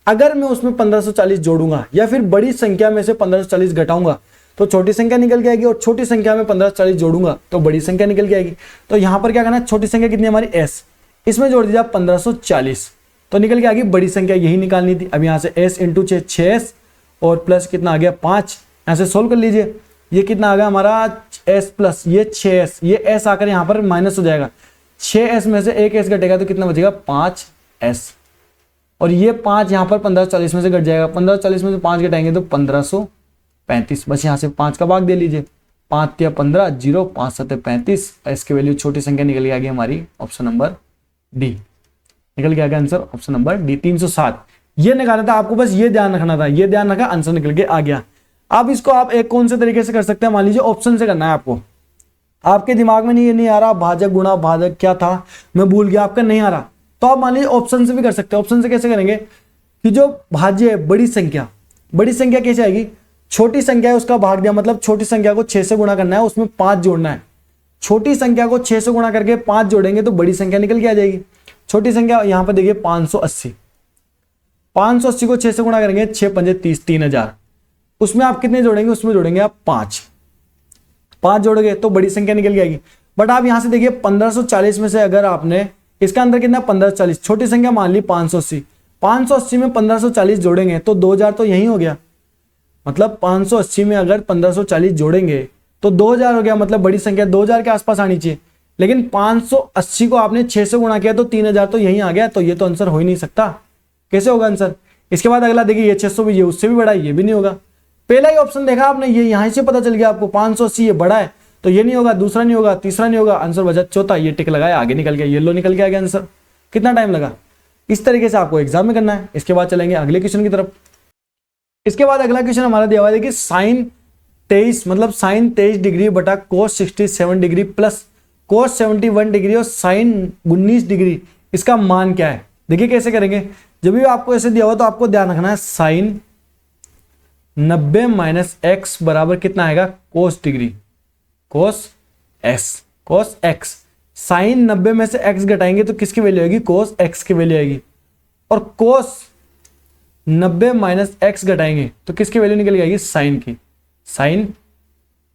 अगर मैं उसमें 1540 जोड़ूंगा या फिर बड़ी संख्या में से 1540 घटाऊंगा तो छोटी संख्या निकल के आएगी, और छोटी संख्या में 1540 जोड़ूंगा तो बड़ी संख्या निकल के आएगी। तो यहां पर क्या करना है? छोटी संख्या कितनी हमारी? एस, इसमें जोड़ दीजिए आप 1540 तो निकल के आ गई बड़ी संख्या, यही निकालनी थी। अब यहां से एस इंटू 6s और प्लस कितना आ गया 5, यहां से सोल्व कर लीजिए। ये कितना आ गया हमारा? एस प्लस ये 6s, ये एस आकर यहां पर माइनस हो जाएगा। 6s में से एक एस घटेगा तो कितना बचेगा? 5s। और ये 5 यहां पर 1540 में से घट जाएगा, 1540 में से 5 घटाएंगे तो 1535। बस यहां से 5 का भाग दे लीजिए, 5 या 15 0, 5 7 35। एस की वैल्यू छोटी संख्या निकल के आ गई हमारी, ऑप्शन नंबर डी निकल के आ गया आंसर, ऑप्शन नंबर डी 307। ये निकालना था आपको, बस ये ध्यान रखना था, ये ध्यान रखा, आंसर निकल के आ गया। अब इसको आप एक कौन से तरीके से कर सकते हैं? मान लीजिए ऑप्शन से करना है आपको, आपके दिमाग में नहीं आ रहा भाजक गुणा भाजक क्या था, मैं भूल गया, आपका नहीं आ रहा, तो आप मान लीजिए ऑप्शन से भी कर सकते हैं। ऑप्शन से कैसे करेंगे कि जो भाज्य है बड़ी संख्या, बड़ी संख्या कैसे आएगी? छोटी संख्या है उसका भाग दिया, मतलब छोटी संख्या को 6 से गुणा करना है, उसमें 5 जोड़ना है। छोटी संख्या को 6 से गुणा करके 5 जोड़ेंगे तो बड़ी संख्या निकल के आ जाएगी। छोटी संख्या यहां पर देखिए 580, 580 को 6 से गुणा करेंगे 6 पंजे 30, 3000। उसमें आप कितने जोड़ेंगे? उसमें जोड़ेंगे आप 5 जोड़ोगे तो बड़ी संख्या निकल के आएगी। बट आप यहां से देखिए 1540 में से अगर आपने, इसका अंदर कितना? 1540, छोटी संख्या मान ली 580, 580 में 1540 जोड़ेंगे तो 2000 तो यही हो गया। मतलब 580 में अगर 1540 जोड़ेंगे तो 2000 हो गया, मतलब बड़ी संख्या 2000 के आसपास आनी चाहिए। लेकिन 580 को आपने 6 से गुणा किया तो 3000 तो यही आ गया, तो ये तो आंसर हो ही नहीं सकता। कैसे होगा आंसर? इसके बाद अगला देखिए, ये 600 भी, ये उससे भी बड़ा है, ये भी नहीं होगा। पहला ही ऑप्शन देखा आपने, ये यहां से पता चल गया आपको 580 ये बड़ा है, तो ये नहीं होगा, दूसरा नहीं होगा, तीसरा नहीं होगा, आंसर बचा चौथा, ये टिक लगाया, आगे निकल गया, येलो निकल के आ गया आंसर। कितना टाइम लगा? इस तरीके से आपको एग्जाम में करना है। इसके बाद चलेंगे अगले क्वेश्चन की तरफ। इसके बाद अगला क्वेश्चन हमारा दिया हुआ है कि साइन 23 मतलब साइन 23 डिग्री बटा कोस 67 डिग्री प्लस कोस 71 डिग्री और साइन 19 डिग्री, इसका मान क्या है? देखिए कैसे करेंगे जब भी आपको ऐसे दिया हुआ तो आपको ध्यान रखना है साइन 90 माइनस एक्स बराबर कितना आएगा, कोस डिग्री, कोस एक्स। साइन 90 में से एक्स घटाएंगे तो किसकी वैल्यू आएगी, कोस एक्स की वैल्यू आएगी। और कोस 90 माइनस एक्स घटाएंगे तो किसकी वैल्यू निकल के आएगी, साइन की, साइन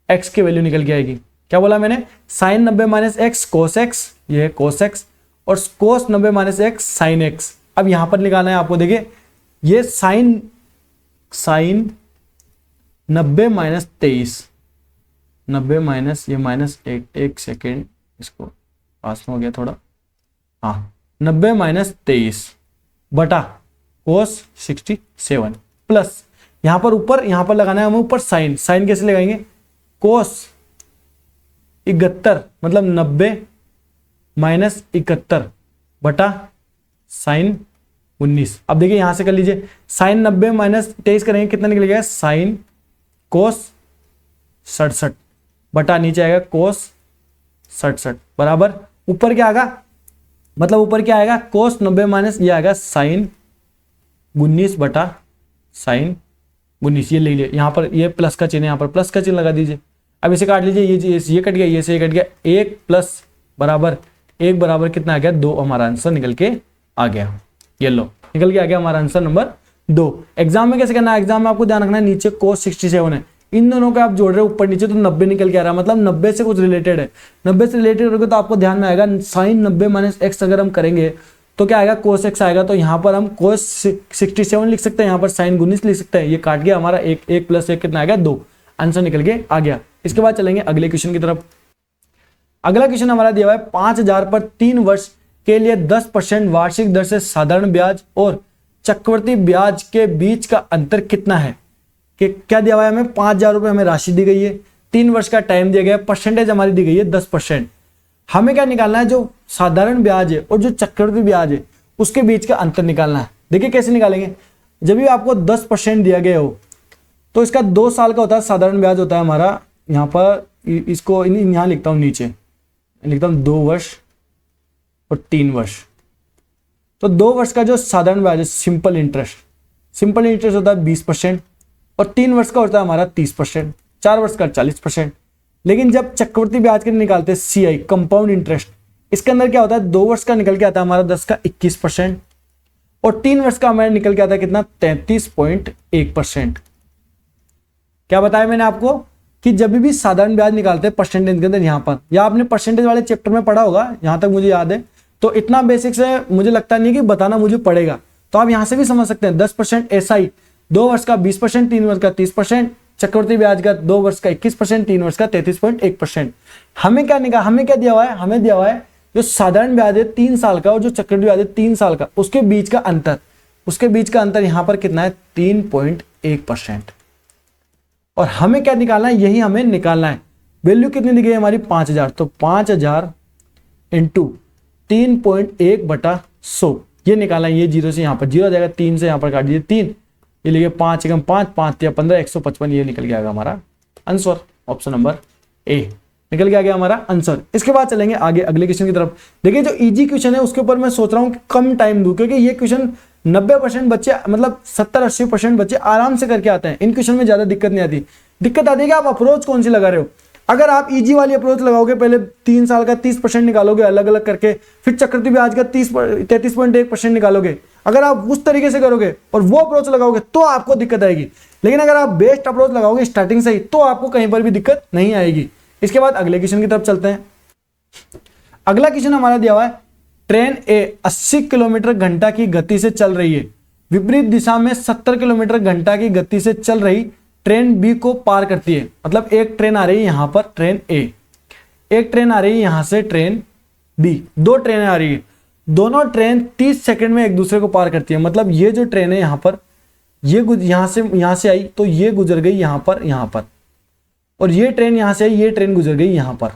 एक्स की वैल्यू निकल के आएगी। क्या बोला मैंने, sine 90 minus x cos x, ये है कोस एक्स, और cos 90 minus x sine x. अब यहां पर निकालना है आपको, देखिए ये साइन 90 माइनस 23, 90 माइनस ये माइनस एक सेकेंड, इसको पास में हो गया थोड़ा, हाँ 90 माइनस 23 बटा कोस 67 प्लस यहां पर ऊपर, यहां पर लगाना है हमें ऊपर साइन। साइन कैसे लगाएंगे, कोस 71 मतलब 90 माइनस 71 बटा साइन 19। अब देखिए यहां से कर लीजिए, साइन 90 माइनस 23 करेंगे कितना निकलेगा, साइन कोस 67 बटा नीचे आएगा कोस 67 बराबर ऊपर क्या आएगा, मतलब ऊपर क्या आएगा, कोस 90 माइनस ये आएगा साइन 19 बटा साइन 19। ये ले लीजिए, यहां पर ये प्लस का चिन्ह, यहां पर प्लस का चिन्ह लगा दीजिए। अब इसे काट लीजिए, ये कट गया, ये से कट गया, 1 प्लस बराबर 1 बराबर कितना आ गया, 2। हमारा आंसर निकल के आ गया, ये लो निकल के आ गया हमारा आंसर नंबर 2। एग्जाम में कैसे करना है, एग्जाम में आपको ध्यान रखना है नीचे कोस 67 है, इन दोनों को आप जोड़ रहे हो ऊपर नीचे तो 90 निकल के आ रहा है, मतलब 90 से कुछ रिलेटेड है। 90 से रिलेटेड होगा तो आपको ध्यान में आएगा साइन 90 माइनस एक्स अगर हम करेंगे तो क्या आएगा, कोस एक्स आएगा। तो यहाँ पर हम कोस 67 लिख सकते हैं, यहाँ पर साइन 19 लिख सकते हैं। ये काट गया हमारा, 1 प्लस 1 कितना आ गया, 2। आंसर निकल के आ गया। इसके बाद चलेंगे अगले क्वेश्चन की तरफ। अगला क्वेश्चन हमारा दिया हुआ है 5000 पर 3 वर्ष के लिए 10% वार्षिक दर से साधारण ब्याज और चक्रवृद्धि ब्याज के बीच का अंतर कितना है। कि क्या दिया हुआ है हमें, 5000 रुपए हमें राशि दी गई है, 3 वर्ष का टाइम दिया गया है, परसेंटेज हमारी दी गई है 10%। हमें क्या निकालना है, जो साधारण ब्याज है और जो चक्रवृद्धि ब्याज है उसके बीच का अंतर निकालना है। देखिए कैसे निकालेंगे, जब भी आपको 10% दिया गया हो तो इसका 2 साल का होता है साधारण ब्याज होता है हमारा, यहाँ पर इसको यहाँ लिखता हूँ, नीचे लिखता हूँ 2 वर्ष और 3 वर्ष। तो 2 वर्ष का जो साधारण ब्याज है सिंपल इंटरेस्ट होता है 20% और 3 वर्ष का होता है हमारा 30%, 4 वर्ष का 40%। लेकिन जब चक्रवृद्धि ब्याज के निकालते हैं CI कंपाउंड इंटरेस्ट, इसके अंदर क्या होता है, 2 वर्ष का निकल के आता है हमारा 10 का 21% और 3 वर्ष का हमारा निकल के आता है कितना, 33.1%। क्या बताया मैंने आपको कि जब भी साधारण ब्याज निकालते हैं परसेंटेज के अंदर, यहाँ पर या आपने परसेंटेज वाले चैप्टर में पढ़ा होगा, यहां तक मुझे याद है, तो इतना बेसिक से मुझे लगता नहीं कि बताना मुझे पड़ेगा। तो आप यहां से भी समझ सकते हैं 10% SI 2 वर्ष का 20%, 3 वर्ष का 30%, चक्रवृद्धि ब्याज का 2 वर्ष का 21%, 3 वर्ष का 33.1%। हमें क्या दिया हुआ है, हमें दिया हुआ है जो साधारण ब्याज है 3 साल का और जो चक्रवृद्धि ब्याज है 3 साल का, उसके बीच का अंतर यहां पर कितना है, 3.1%। और हमें क्या निकालना है, यही हमें निकालना है। वैल्यू कितनी दी गई है हमारी, 5000, तो 5000 इंटू 3.1 बटा 100 ये निकालना है। ये 0 से यहाँ पर 0 आ जाएगा, 3 से यहाँ पर काट दीजिए 3, ये लिखिए 5 एकम 5, 5 या 15, 155 ये निकल के आएगा हमारा आंसर। ऑप्शन नंबर ए निकल के आ गया हमारा आंसर। इसके बाद चलेंगे आगे अगले क्वेश्चन की तरफ। देखिए जो इजी क्वेश्चन है उसके ऊपर मैं सोच रहा हूँ कि कम टाइम दूं, क्योंकि ये क्वेश्चन 90% बच्चे, मतलब 70-80% बच्चे आराम से करके आते हैं। इन क्वेश्चन में ज्यादा दिक्कत नहीं आती। दिक्कत आती है कि आप अप्रोच कौन सी लगा रहे हो। अगर आप इजी वाली अप्रोच लगाओगे, पहले 3 साल का 30% निकालोगे अलग अलग करके, फिर चक्रवृद्धि ब्याज का 33.1% निकालोगे, अगर आप उस तरीके से करोगे और वो अप्रोच लगाओगे तो आपको दिक्कत आएगी। लेकिन अगर आप बेस्ट अप्रोच लगाओगे स्टार्टिंग से ही तो आपको कहीं पर भी दिक्कत नहीं आएगी। इसके बाद अगले क्वेश्चन की तरफ चलते हैं। अगला क्वेश्चन हमारा दिया हुआ है, ट्रेन ए 80 किलोमीटर घंटा की गति से चल रही है, विपरीत दिशा में 70 किलोमीटर घंटा की गति से चल रही ट्रेन बी को पार करती है। मतलब एक ट्रेन आ रही है यहां पर ट्रेन ए, एक ट्रेन आ रही है यहां से ट्रेन बी, 2 ट्रेनें आ रही है, दोनों ट्रेन 30 सेकंड में एक दूसरे को पार करती है। मतलब ये जो ट्रेन है यहां पर, ये यहां से आई तो ये गुजर गई यहां पर, और ये ट्रेन यहां से आई, ये ट्रेन गुजर गई यहां पर।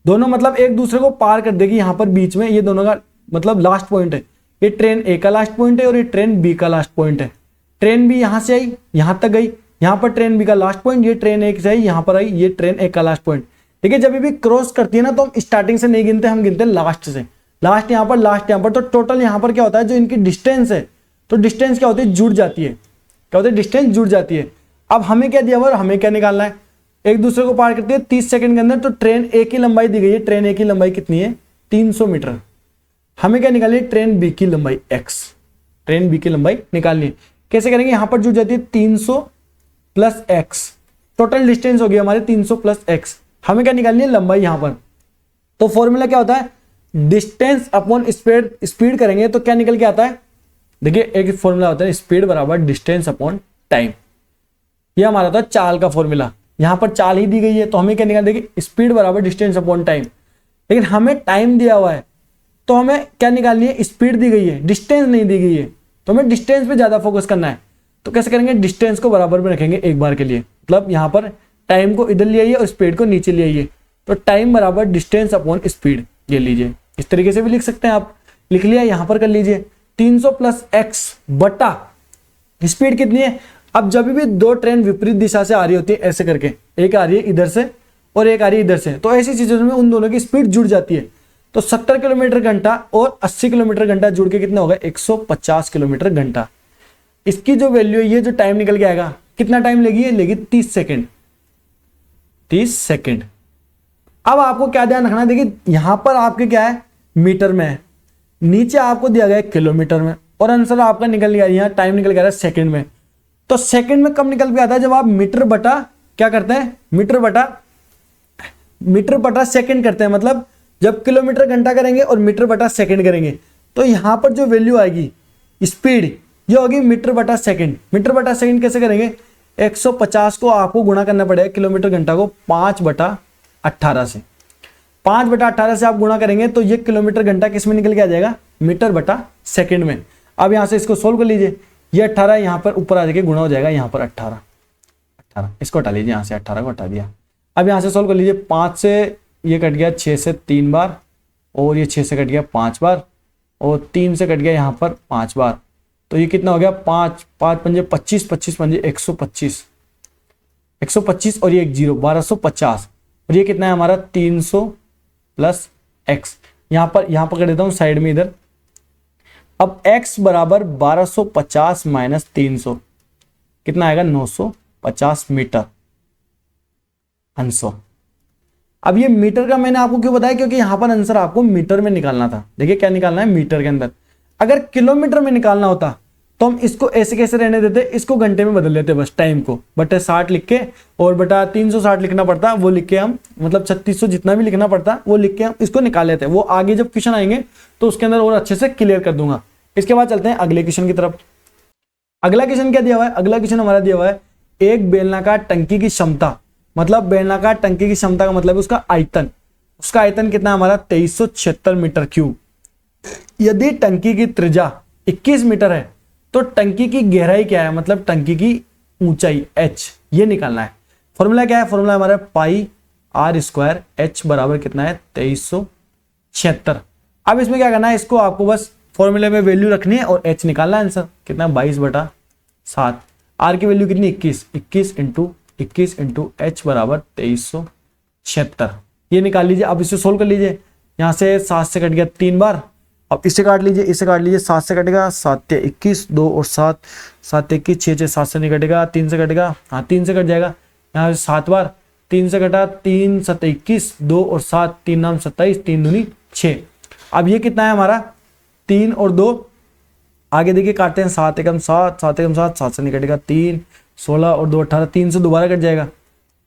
दोनों मतलब एक दूसरे को पार कर देगी यहां पर बीच में। ये दोनों का मतलब लास्ट पॉइंट है, ये ट्रेन ए का लास्ट पॉइंट है और ये ट्रेन बी का लास्ट पॉइंट है। ट्रेन बी यहां से आई यहां तक गई, यहां पर ट्रेन बी का लास्ट पॉइंट, ये ट्रेन ए से आई यहां पर आई, ये ट्रेन ए का लास्ट पॉइंट। ठीक है, जब भी क्रॉस करती है ना तो हम स्टार्टिंग से नहीं गिनते, हम गिनते हैं लास्ट से। लास्ट यहाँ पर, तो टोटल यहाँ पर क्या होता है, जो इनकी डिस्टेंस है, तो डिस्टेंस क्या होती है, जुड़ जाती है। क्या होता है, डिस्टेंस जुड़ जाती है। अब हमें क्या दिया हुआ है, हमें क्या निकालना है, एक दूसरे को पार करते हैं 30 सेकंड के अंदर। तो ट्रेन ए की लंबाई दी गई है, ट्रेन ए की लंबाई कितनी है, 300 मीटर। हमें क्या निकालनी है, ट्रेन बी की लंबाई x, ट्रेन बी की लंबाई निकालनी है। कैसे करेंगे, यहां पर जुड़ जाती है 300 प्लस x, टोटल डिस्टेंस हो गया हमारे 300 प्लस x। हमें क्या निकालनी है, लंबाई यहां पर। तो फॉर्मूला क्या होता है, डिस्टेंस अपॉन स्पीड, स्पीड करेंगे तो क्या निकल के आता है, देखिए एक फॉर्मूला होता है स्पीड बराबर डिस्टेंस अपॉन टाइम। ये हमारा होता है चाल का फॉर्मूला। यहां पर चाल ही दी गई है तो हमें क्या निकाल, देखिए स्पीड बराबर डिस्टेंस अपॉन टाइम। लेकिन हमें टाइम दिया हुआ है तो हमें क्या निकालनी है, स्पीड दी गई है, डिस्टेंस नहीं दी गई है, तो हमें डिस्टेंस पे ज्यादा फोकस करना है। तो कैसे करेंगे, डिस्टेंस को बराबर में रखेंगे एक बार के लिए, मतलब यहां पर टाइम को इधर ले आइए और स्पीड को नीचे ले आइए। तो टाइम बराबर डिस्टेंस अपॉन स्पीड, ये लीजिए, इस तरीके से भी लिख सकते हैं आप। लिख लिया, यहां पर कर लीजिए 300 प्लस एक्स बटा स्पीड कितनी है। अब जब भी दो ट्रेन विपरीत दिशा से आ रही होती है, ऐसे करके, एक आ रही है इधर से और एक आ रही है इधर से, तो ऐसी चीजों में उन दोनों की स्पीड जुड़ जाती है। तो 70 किलोमीटर घंटा और 80 किलोमीटर घंटा जुड़ के कितना होगा, 150 किलोमीटर घंटा। इसकी जो वैल्यू है, ये जो टाइम निकल के आएगा, कितना टाइम लेगी, ये लेगी 30 सेकेंड, 30 सेकेंड। अब आपको क्या ध्यान रखना है, देखिए यहां पर आपके क्या है, मीटर में है, नीचे आपको दिया गया है किलोमीटर में, और आंसर आपका निकल गया, यहाँ टाइम निकल गया है सेकंड में। तो सेकंड में कब निकल के आता है, जब आप मीटर बटा क्या करते हैं, मीटर बटा सेकंड करते हैं। मतलब जब किलोमीटर घंटा करेंगे और मीटर बटा सेकंड करेंगे, तो यहां पर जो वैल्यू आएगी स्पीड, ये होगी मीटर बटा सेकंड। मीटर बटा सेकंड कैसे करेंगे, 150 को आपको गुणा करना पड़ेगा किलोमीटर घंटा को 5/18 से, 5/18 से आप गुणा करेंगे तो ये किलोमीटर घंटा किस में निकल के आ जाएगा, मीटर बटा सेकंड में। अब यहां से इसको सोल्व कर लीजिए, ये 18 यहां पर ऊपर आ जाके गुणा हो जाएगा, यहां पर 18, इसको हटा लीजिए, यहां से 18 को हटा दिया। अब यहां से सोल्व कर लीजिए, 5 से ये कट गया 6 से 3 बार, और ये 6 से कट गया 5 बार, और 3 से कट गया यहां पर 5 बार। तो ये कितना हो गया, 5 5 पंजे 25, 25 पंजे 125, 125 और ये 1 0, 1250, और ये कितना है हमारा 300 प्लस एक्स। यहां पर कर देता हूं साइड में इधर। अब x बराबर 1250 माइनस 300 कितना आएगा, 950 मीटर आंसर। अब ये मीटर का मैंने आपको क्यों बताया, क्योंकि यहां पर आंसर आपको मीटर में निकालना था। देखिए क्या निकालना है, मीटर के अंदर। अगर किलोमीटर में निकालना होता तो हम इसको ऐसे कैसे रहने देते, इसको घंटे में बदल लेते, बस टाइम को बटे 60 लिख के, और बटा 360 लिखना पड़ता, वो लिख के हम, मतलब 3600 जितना भी लिखना पड़ता वो लिख के हम इसको निकाल लेते हैं। वो आगे जब क्वेश्चन आएंगे तो उसके अंदर और अच्छे से क्लियर कर दूंगा। इसके बाद चलते हैं अगले क्वेश्चन की तरफ। अगला क्वेश्चन क्या दिया हुआ है, अगला क्वेश्चन हमारा दिया हुआ है, एक बेलनाकार टंकी की क्षमता, मतलब बेलनाकार टंकी की क्षमता का मतलब उसका आयतन, उसका आयतन कितना हमारा 2376 मीटर क्यूब। यदि टंकी की त्रिज्या 21 मीटर है तो टंकी की गहराई क्या है, मतलब टंकी की ऊंचाई h, ये निकालना है। फॉर्मूला क्या है, फॉर्मूला हमारा पाई r स्क्वायर, h बराबर कितना है 2376। अब इसमें क्या करना है, इसको आपको बस फॉर्मूले में वैल्यू रखनी है और h निकालना है। आंसर कितना 22/7, r की वैल्यू कितनी 21, 21 इंटू h बराबर 2376, ये निकाल लीजिए। अब इसे सोल्व कर लीजिए, यहाँ से 7 से कट गया 3 बार, अब इसे काट लीजिए, इसे काट लीजिए, 7 से कटेगा 7 × 21, 2 और 7, 7 × 21, 6 7 से नहीं कटेगा, 3 से कटेगा, हाँ 3 से कट जाएगा, यहाँ से 7 बार, 3 से कटा, 3 7 21, 2 और 7, 3 9 27, 3 दूनी 6। अब ये कितना है हमारा 3 और 2, आगे देखिए काटते हैं, 7 एकम 7, 7 एकम 7, 7 से नहीं कटेगा 3, 16 और 2 18, 3 से दोबारा कट जाएगा,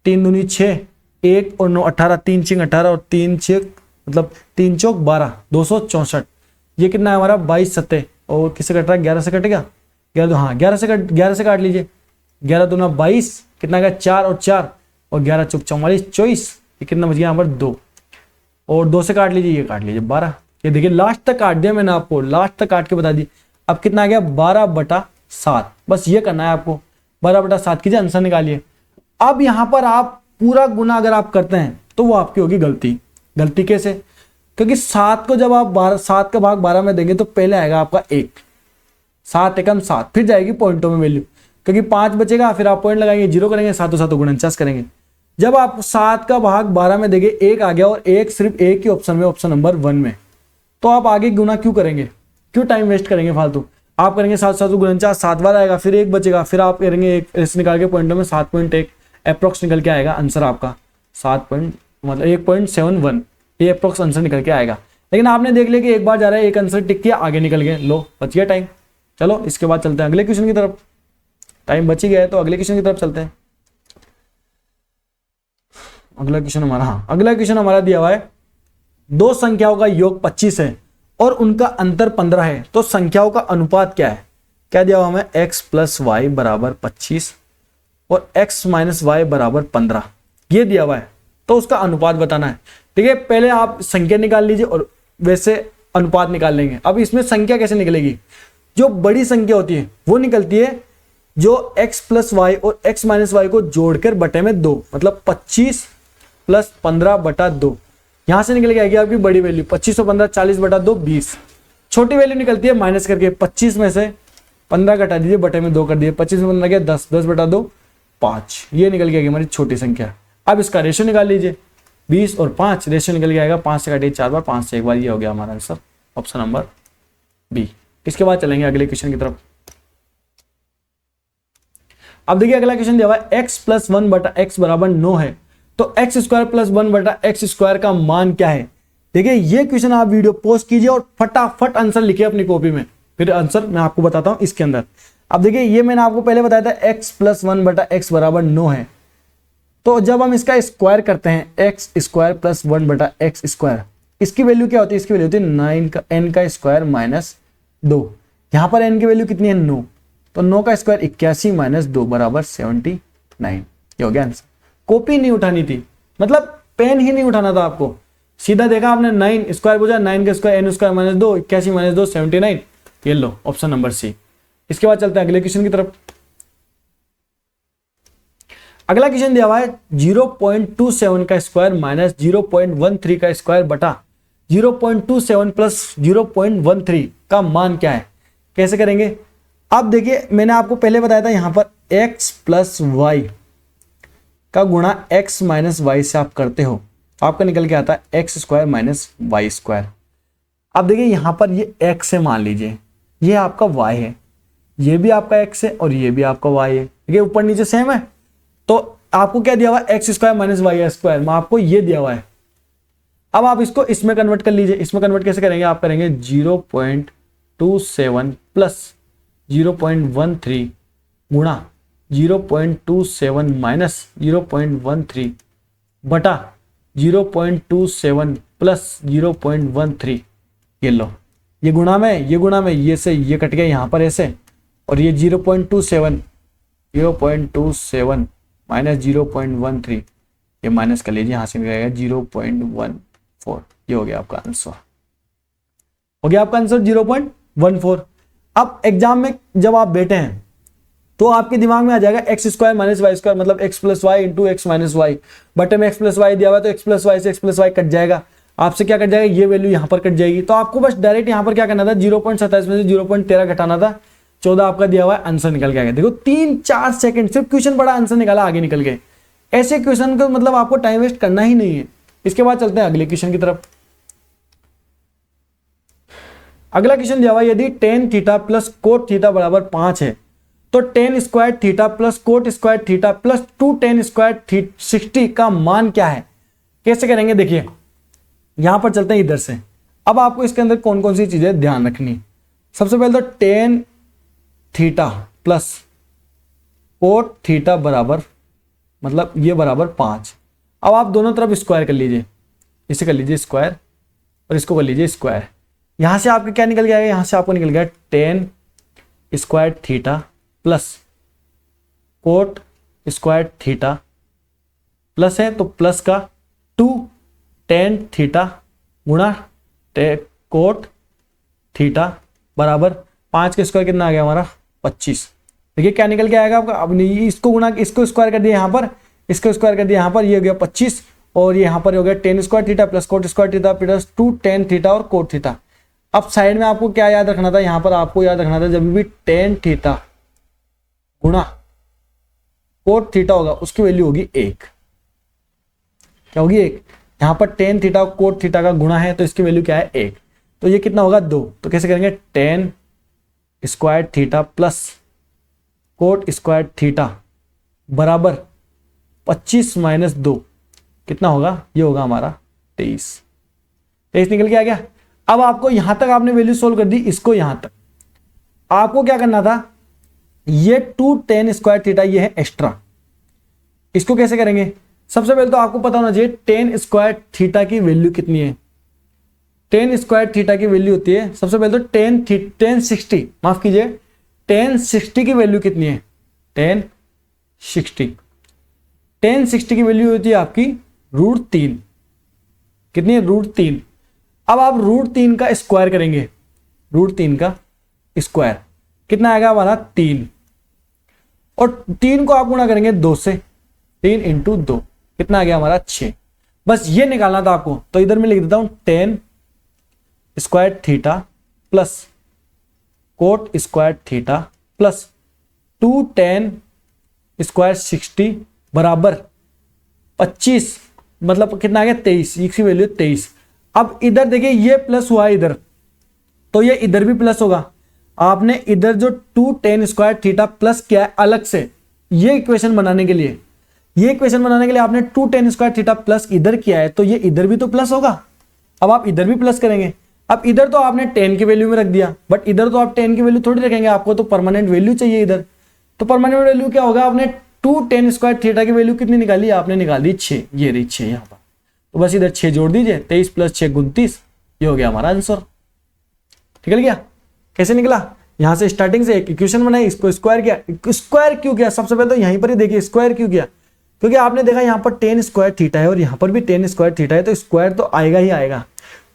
3 दूनी 6, 1 और 9 18, 3 6 18 और 3 6 मतलब 3 चौक 12, 264। ये कितना है हमारा 22 सत्ते, और किससे कट रहा है 11 से कटेगा, 11 हाँ 11 से काट लीजिए, 11 दूना 22, कितना गया 4 और 4 और 11 चौक 44, 24, ये कितना बच गया यहाँ पर 2, और 2 से काट लीजिए, ये काट लीजिए 12। ये देखिए लास्ट तक काट दिया मैंने आपको, लास्ट तक काट के बता दी। अब कितना आ गया 12/7, बस ये करना है आपको, 12/7 कीजिए, आंसर निकालिए। अब यहां पर आप पूरा गुना अगर आप करते हैं तो वो आपकी होगी गलती। गलती कैसे, क्योंकि 7 को जब आप 7 का भाग 12 में देंगे तो पहले आएगा आपका 1, 7 एकम 7, फिर जाएगी पॉइंटों में वैल्यू, क्योंकि 5 बचेगा, फिर आप पॉइंट लगाएंगे, 0 करेंगे, 7 7 49 करेंगे। जब आप 7 का भाग 12 में देंगे 1 आ गया, और 1 सिर्फ एक ही ऑप्शन में, ऑप्शन नंबर 1 में, तो आप आगे गुना क्यों करेंगे, क्यों टाइम वेस्ट करेंगे फालतू। आप करेंगे 7 7 गुणनचास 7 बार आएगा, फिर 1 बचेगा, फिर आप करेंगे एक निकाल के पॉइंटों में 7.1 अप्रोक्स निकल के आएगा आंसर आपका 1.71 ये अप्रोक्स आंसर निकल के आएगा। लेकिन आपने देख लिया कि एक बार जा रहा है, एक आंसर टिक किया, आगे निकल गए, लो बच गया टाइम। चलो इसके बाद चलते हैं अगले क्वेश्चन की तरफ। टाइम बच ही गया है तो अगले क्वेश्चन की तरफ चलते हैं। अगला क्वेश्चन हमारा, हाँ अगला क्वेश्चन हमारा दिया हुआ है, दो संख्याओं का योग 25 है और उनका अंतर 15 है, तो संख्याओं का अनुपात क्या है। क्या दिया हुआ हमें, x प्लस वाई बराबर 25 और x माइनस वाई बराबर 15, ये दिया हुआ है, तो उसका अनुपात बताना है। ठीक है, पहले आप संख्या निकाल लीजिए और वैसे अनुपात निकाल लेंगे। अब इसमें संख्या कैसे निकलेगी, जो बड़ी संख्या होती है वो निकलती है जो x प्लस वाई और x माइनस वाई को जोड़कर बटे में 2, मतलब 25 प्लस 15 बटा 2, यहां से निकल के आएगी आपकी बड़ी वैल्यू 25 और 15 40 बटा 2 20। छोटी वैल्यू निकलती है माइनस करके, 25 में से 15 घटा दीजिए, बटे में 2 कर दिए, 25 में 15 गया 10, 10 बटा 2 5, ये निकल के आएगी हमारी छोटी संख्या। अब इसका रेशियो निकाल लीजिए, 20 और 5 रेशियो निकल के आएगा, 5 से काटिए 4 बार, 5 से 1 बार, ये हो गया हमारा आंसर ऑप्शन नंबर बी। इसके बाद चलेंगे अगले क्वेश्चन की तरफ। अब देखिए अगला क्वेश्चन दिया हुआ है, x प्लस 1 बटा x बराबर 9 है, तो x स्क्वायर प्लस 1 बटा x स्क्वायर का मान क्या है। देखिए ये क्वेश्चन आप वीडियो पोस्ट कीजिए और फटाफट आंसर लिखिए अपनी कॉपी में, फिर आंसर मैं आपको बताता हूं इसके अंदर। अब देखिए ये मैंने आपको पहले बताया था x प्लस 1 बटा x बराबर 9 है, तो जब हम इसका स्क्वायर करते हैं x स्क्वायर प्लस 1 बटा x स्क्वायर, इसकी वैल्यू क्या होती है, इसकी वैल्यू होती है 9 का n का स्क्वायर माइनस 2। यहां पर n की वैल्यू कितनी है 9, तो 9 का स्क्वायर 81 माइनस 2 बराबर 79, ये हो गया आंसर। कॉपी नहीं उठानी थी, मतलब पेन ही नहीं उठाना था आपको, सीधा देखा आपने 9 स्क्वायर बोझा, 9 का square n square minus 2, 81 minus 2 79, ये लो ऑप्शन नंबर सी। इसके बाद चलते हैं अगले क्वेश्चन की तरफ। अगला क्वेश्चन दिया हुआ है 0.27 का स्क्वायर माइनस 0.13 का स्क्वायर बटा 0.27 प्लस 0.13 का मान क्या है, कैसे करेंगे। अब देखिए मैंने आपको पहले बताया था यहां पर x प्लस वाई का गुणा x माइनस वाई से आप करते हो तो आपका निकल के आता है x square minus y square. अब देखिए यहां पर ये x है, मान लीजिए ये आपका y है, ये भी आपका x है और ये भी आपका y है, ठीक है ऊपर नीचे सेम है, तो आपको क्या दिया हुआ है x square minus y square में आपको ये दिया हुआ है। अब आप इसको इसमें कन्वर्ट कर लीजिए, इसमें कन्वर्ट कैसे करेंगे, आप करेंगे 0.27 प्लस 0.13 गुणा 0.27 माइनस 0.13 बटा 0.27 प्लस 0.13, ये लो ये गुणा में ये से ये कट गया यहाँ पर ऐसे, और ये 0.27 माइनस 0.13 ये माइनस कर लीजिए, यहाँ से निकलेगा 0.14, ये हो गया आपका आंसर, हो गया आपका आंसर 0.14। अब एग्जाम में जब आप बैठे हैं तो आपके दिमाग में आ जाएगा x square minus y square मतलब x plus y into x minus y, बटे में एक्स प्लस वाई दिया हुआ है तो एक्स प्लस वाई से एक्स प्लस वाई कट जाएगा, आपसे क्या कट जाएगा, ये वैल्यू यहाँ पर कट जाएगी। तो आपको बस डायरेक्ट यहाँ पर क्या करना था, 0.27 में से 0.13 घटाना था, 14 आपका दिया हुआ है, आंसर निकल के आ गया। देखो 3-4 सेकंड सिर्फ क्वेश्चन पढ़ा, आंसर निकाला, आगे निकल गए। ऐसे क्वेश्चन को मतलब आपको टाइम वेस्ट करना ही नहीं है। इसके बाद चलते हैं अगले क्वेश्चन की तरफ। अगला क्वेश्चन दिया हुआ है, यदि tan theta plus cot theta बराबर 5 है तो tan square theta plus coat square theta plus 2 tan square 60 का मान क्या है, कैसे करेंगे। देखिए यहां पर चलते हैं इधर से। अब आपको इसके अंदर कौन कौन सी चीजें ध्यान रखनी, सबसे पहले तो tan theta plus cot theta बराबर मतलब ये बराबर 5। अब आप दोनों तरफ स्क्वायर कर लीजिए, इसे कर लीजिए स्क्वायर और इसको कर लीजिए स्क्वायर। यहां से आपका क्या निकल गया, यहां से आपको निकल गया tan square theta plus coat square theta plus है तो प्लस का 2 tan थीटा गुणा कोट थीटा बराबर 5 का स्क्वायर कितना आ गया हमारा 25। देखिए क्या निकल के आएगा आपका। अब इसको गुणा इसको स्क्वायर कर दिया, यहां पर इसको स्क्वायर कर दिया, यहां पर ये हो गया 25 और ये यहां पर हो गया tan square theta plus coat square theta plus 2 tan theta और कोट थीटा। अब साइड में आपको क्या याद रखना था, यहां पर आपको याद रखना था जब भी tan थीटा गुणा कोट थीटा होगा उसकी वैल्यू होगी 1। क्या होगी 1। यहां पर tan थीटा और कोट थीटा का गुणा है तो इसकी वैल्यू क्या है 1। तो ये कितना होगा 2। तो कैसे करेंगे, ten square theta plus coat square theta बराबर 25 माइनस 2 कितना होगा, ये होगा हमारा 23। 23 निकल के आ गया। अब आपको यहां तक आपने वैल्यू सोल्व कर दी, इसको यहां तक आपको क्या करना था, ये 2 टेन स्क्वायर थीटा ये है एक्स्ट्रा, इसको कैसे करेंगे, सबसे पहले तो आपको पता होना चाहिए टेन स्क्वायर थीटा की वैल्यू कितनी है। टेन स्क्वायर थीटा की वैल्यू होती है सबसे पहले तो टेन 60, माफ कीजिए टेन 60 की वैल्यू कितनी है, टेन 60 की वैल्यू होती है आपकी √3। कितनी है, √3। अब आप √3 का स्क्वायर करेंगे, √3 का स्क्वायर कितना आएगा हमारा 3, और 3 को आप गुणा करेंगे 2 से, 3 इंटू 2 कितना आ गया हमारा 6। बस ये निकालना था आपको, तो इधर मैं लिख देता हूं ten square theta plus coat square theta plus 2 ten square 60 बराबर 25, मतलब कितना आ गया 23, इसकी वैल्यू 23। अब इधर देखिए ये प्लस हुआ है इधर, तो ये इधर भी प्लस होगा। आपने इधर जो 2 टेन स्क्वायर थीटा प्लस किया है अलग से, ये इक्वेशन बनाने के लिए, आपने 2 टेन स्क्वायर थीटा प्लस इधर किया है, तो ये इधर भी तो प्लस होगा। अब आप इधर भी प्लस करेंगे। अब इधर तो आपने 10 की वैल्यू में रख दिया, बट इधर तो आप 10 की वैल्यू थोड़ी रखेंगे, आपको तो परमानेंट वैल्यू चाहिए इधर। तो परमानेंट वैल्यू क्या होगा, आपने 2 टेन स्क्वायर थीटा की वैल्यू कितनी निकाली, आपने निकाली 6, ये रही 6 यहां पर। तो बस इधर 6 जोड़ दीजिए, 23 प्लस 6 29, ये हो गया हमारा आंसर। निकल गया। कैसे निकला, यहां से स्टार्टिंग से एक इक्वेशन बनाई, इसको स्क्वायर किया। स्क्वायर क्यों किया, सबसे पहले तो यहीं पर ही देखिए स्क्वायर क्यों किया, क्योंकि आपने देखा यहां पर 10 स्क्वायर थीटा है और यहां पर भी 10 स्क्वायर थीटा है, तो स्क्वायर तो आएगा ही आएगा।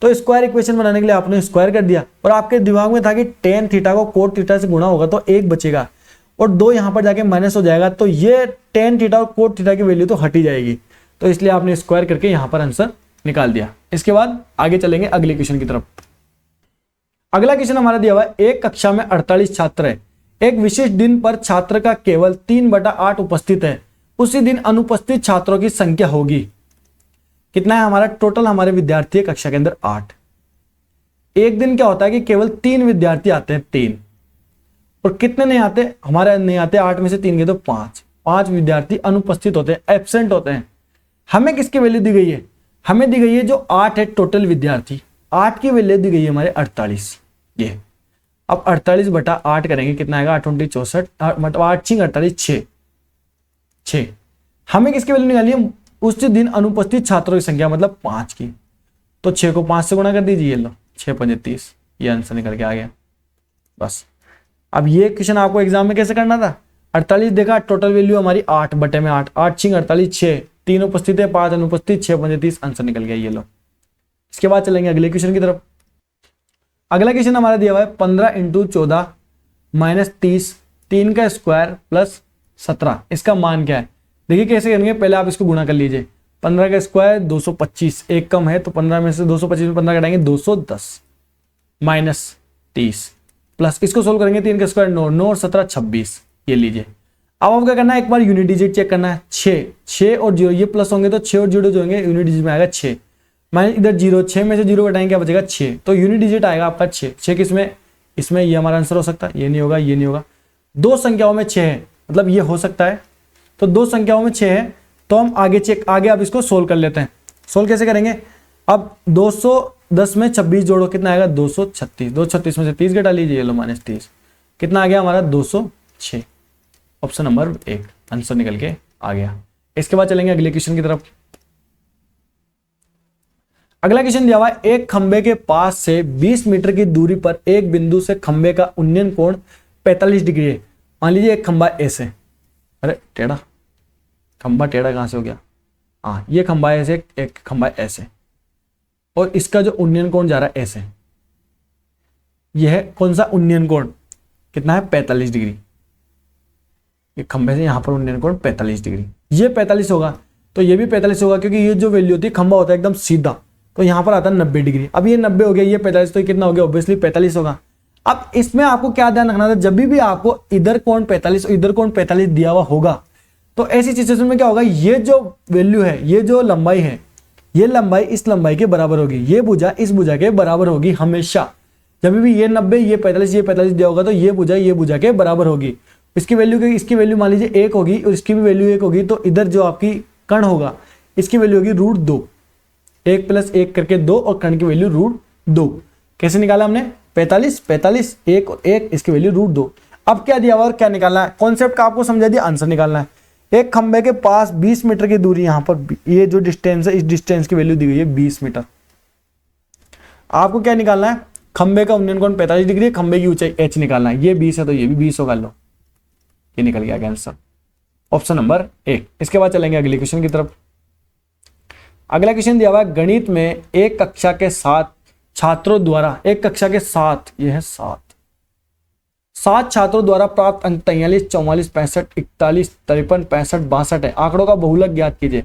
तो स्क्वायर इक्वेशन बनाने के लिए आपने स्क्वायर कर दिया, और आपके दिमाग में था कि टेन थीटा को कोट थीटा से गुणा होगा तो 1 बचेगा, और 2 यहां पर जाके माइनस हो जाएगा, तो ये टेन थीटा और कोट थीटा की वैल्यू तो हट ही जाएगी। तो इसलिए आपने स्क्वायर करके यहां पर आंसर निकाल दिया। इसके बाद आगे चलेंगे अगले क्वेश्चन की तरफ। अगला क्वेश्चन हमारा दिया हुआ है, एक कक्षा में 48 छात्र है, एक विशेष दिन पर छात्र का केवल 3/8 उपस्थित है, उसी दिन अनुपस्थित छात्रों की संख्या होगी। कितना है हमारा टोटल, हमारे विद्यार्थी है कक्षा के अंदर 8। एक दिन क्या होता है कि केवल 3 विद्यार्थी आते हैं, 3, और कितने नहीं आते, हमारे नहीं आते 8 में से 3 के तो 5 विद्यार्थी अनुपस्थित होते हैं, एब्सेंट होते हैं। हमें किसकी वैल्यू दी गई है, हमें दी गई है जो 8 है टोटल विद्यार्थी, 8 की वैल्यू दी गई है हमारे 48। ये अब 48/8 करेंगे, कितना आएगा 8 × 64, मतलब 8 × 48 6। हमें किसकी वैल्यू निकाली है, उस दिन अनुपस्थित छात्रों की संख्या, मतलब 5 की। तो 6 को 5 से गुणा कर दीजिए, लो 6 × 5 = 30, ये आंसर निकल के आ गया। बस अब ये क्वेश्चन आपको एग्जाम में कैसे करना था, 48 देखा, टोटल वैल्यू हमारी 8/8, 8 × 48 6, 3 उपस्थित है, 5 अनुपस्थित, 6 × 5 = 30, आंसर निकल गया, ये लो। इसके बाद चलेंगे अगले क्वेश्चन की तरफ। अगला क्वेश्चन हमारा दिया हुआ है 15 × 14 - 30, 3 का स्क्वायर प्लस 17, इसका मान क्या है। देखिए कैसे करेंगे, पहले आप इसको गुणा कर लीजिए। 15 का स्क्वायर 225, एक कम है, तो 15 में से 225 में 15 घटाएंगे 210 माइनस 30 प्लस, इसको सोल्व करेंगे 3 का स्क्वायर 9 और 17 26, ये लीजिए। अब आपको क्या करना है, एक बार यूनिट डिजिट चेक करना है। 6 और 0 ये प्लस होंगे, तो 6 और 0 जो होंगे यूनिट डिजिट में आएगा 6, माइनस इधर 0, 6 में से 0 घटाएंगे क्या बचेगा 6, तो यूनिट डिजिट आएगा आपका 6 किसमें, इसमें, ये हमारा आंसर हो सकता है, ये नहीं होगा, ये नहीं होगा। 2 संख्याओं में 6 है, मतलब ये हो सकता है, तो 2 संख्याओं में 6 है, तो हम आगे आप इसको सोल्व कर लेते हैं। सोल्व कैसे करेंगे, अब 210 में 26 जोड़ो, कितना आएगा 236, 236 में से 30 घटा लीजिए, लो -30, कितना आ गया हमारा 206, ऑप्शन नंबर 1 आंसर निकल के आ गया। इसके बाद चलेंगे अगले क्वेश्चन की तरफ। अगला क्वेश्चन दिया हुआ है, एक खंबे के पास से 20 मीटर की दूरी पर एक बिंदु से खंबे का उन्नयन कोण 45 डिग्री है। मान लीजिए एक खंबा ऐसे, अरे टेढ़ा, खंबा टेढ़ा कहां से हो गया, हाँ ये खंबा ऐसे, एक खंबा ऐसे, और इसका जो उन्नयन कोण जा रहा है ऐसे, यह है कौन सा उन्नयन कोण, कितना है 45 डिग्री। ये खंबे से यहां पर उन्नयन कोण 45 डिग्री, ये 45 होगा, तो ये भी 45 होगा, क्योंकि ये जो वैल्यू होती है, खंबा होता है एकदम सीधा, तो यहां पर आता है 90 डिग्री। अब ये 90 हो गया, ये 45, तो कितना हो गया, ऑब्वियसली 45 होगा। अब इसमें आपको क्या ध्यान रखना था, जब भी आपको इधर कोण 45 और इधर कोण 45 दिया हुआ होगा, तो ऐसी सिचुएशन में क्या होगा, ये जो वैल्यू है, ये जो लंबाई है, ये लंबाई इस लंबाई के बराबर होगी, ये भुजा इस भुजा के बराबर होगी हमेशा। जब भी ये 90 ये 45 दिया होगा तो ये भुजा के बराबर होगी। इसकी वैल्यू मान लीजिए 1 होगी और इसकी भी वैल्यू 1 होगी, तो इधर जो आपकी कर्ण होगा इसकी वैल्यू होगी √2, 1 + 1 करके 2 और कर्ण की वैल्यू √2। कैसे निकाला हमने? 45 1 और 1, इसकी वैल्यू √2। अब क्या दिया हुआ और क्या निकालना है? कॉन्सेप्ट का आपको समझा दिया, आंसर निकालना है। एक खंबे के पास 20 मीटर की दूरी, यहां पर ये जो डिस्टेंस है इस डिस्टेंस की वैल्यू दी गई है 20 मीटर। आपको क्या निकालना है? खंबे का उन्नयन कोण 45 डिग्री है, खंबे की ऊंचाई h निकालना है। ये 20 है तो ये भी 20 होगा, लो ये निकल गया आंसर, ऑप्शन नंबर 1। इसके बाद चलेंगे अगले क्वेश्चन की तरफ। अगला क्वेश्चन दिया हुआ है गणित में एक कक्षा के 7 छात्रों द्वारा, एक कक्षा के 7, यह है 7 छात्रों द्वारा प्राप्त अंक 43, 44, 65, 41, 53, 65, 62 है। आंकड़ों का बहुलक ज्ञात कीजिए।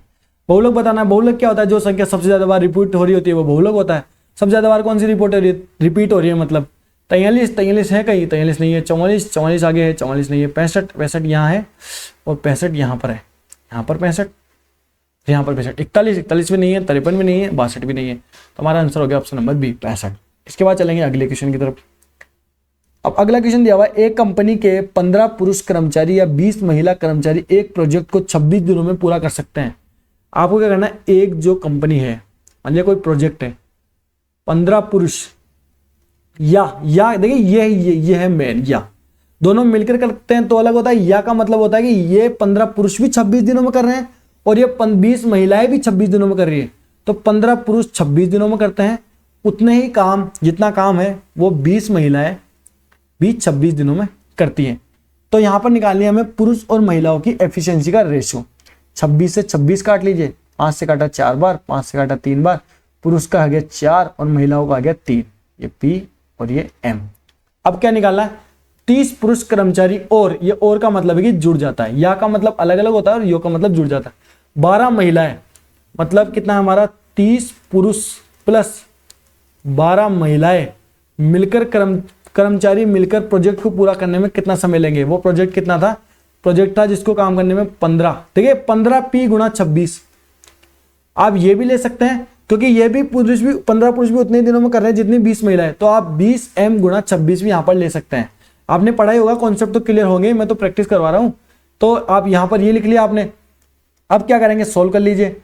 बहुलक बताना है। बहुलक क्या होता है? जो संख्या सबसे ज्यादा बार रिपीट हो रही होती है वो बहुलक होता है। सबसे ज्यादा बार कौन सी रिपीट हो रही है? मतलब 43 है कहीं, 43 नहीं है। 44 आगे है, 44 नहीं है। 65 यहाँ है और 65 यहाँ पर है, यहाँ पर 65, यहाँ पर 65, 41 भी नहीं है, 53 भी नहीं है, 62 भी नहीं है। तो हमारा आंसर हो गया ऑप्शन नंबर बी, 65। इसके बाद चलेंगे अगले क्वेश्चन की तरफ। अब अगला क्वेश्चन दिया हुआ है एक कंपनी के 15 पुरुष कर्मचारी या 20 महिला कर्मचारी एक प्रोजेक्ट को 26 दिनों में पूरा कर सकते हैं। आपको क्या करना है? एक जो कंपनी है, मान लिया कोई प्रोजेक्ट है, 15 पुरुष या देखिए ये है मेन, या दोनों मिलकर करते हैं तो अलग होता है। या का मतलब होता है कि ये 15 पुरुष भी 26 दिनों में कर रहे हैं और ये 20 महिलाएं भी 26 दिनों में कर रही है। तो 15 पुरुष 26 दिनों में करते हैं, उतने ही काम, जितना काम है वो 20 महिलाएं भी 26 दिनों में करती हैं। तो यहां पर निकालनी है हमें पुरुष और महिलाओं की एफिशिएंसी का रेशियो। 26 से 26 काट लीजिए, 5 से काटा 4 बार, 5 से काटा 3 बार, पुरुष का आ गया 4 और महिलाओं का आ गया 3, ये P और ये M। अब क्या निकालना है? 30 पुरुष कर्मचारी और, ये और का मतलब है कि जुड़ जाता है, या का मतलब अलग अलग होता है और यो का मतलब जुड़ जाता है। 12 महिलाएं, मतलब कितना है हमारा? 30 पुरुष प्लस 12 महिलाएं मिलकर कर्मचारी मिलकर प्रोजेक्ट को पूरा करने में कितना समय लेंगे? वो प्रोजेक्ट कितना था? प्रोजेक्ट था जिसको काम करने में 15, देखिए 15P × 26। आप ये भी ले सकते हैं क्योंकि ये भी पुरुष भी 15 पुरुष भी उतने दिनों में कर रहे हैं जितनी 20 महिलाएं, तो आप 20M × 26 भी यहां पर ले सकते हैं। आपने पढ़ा ही होगा, कॉन्सेप्ट तो क्लियर होंगे, मैं तो प्रैक्टिस करवा रहा हूं। तो आप यहां पर ये लिख लिया आपने। अब क्या करेंगे? सोल्व कर लीजिए।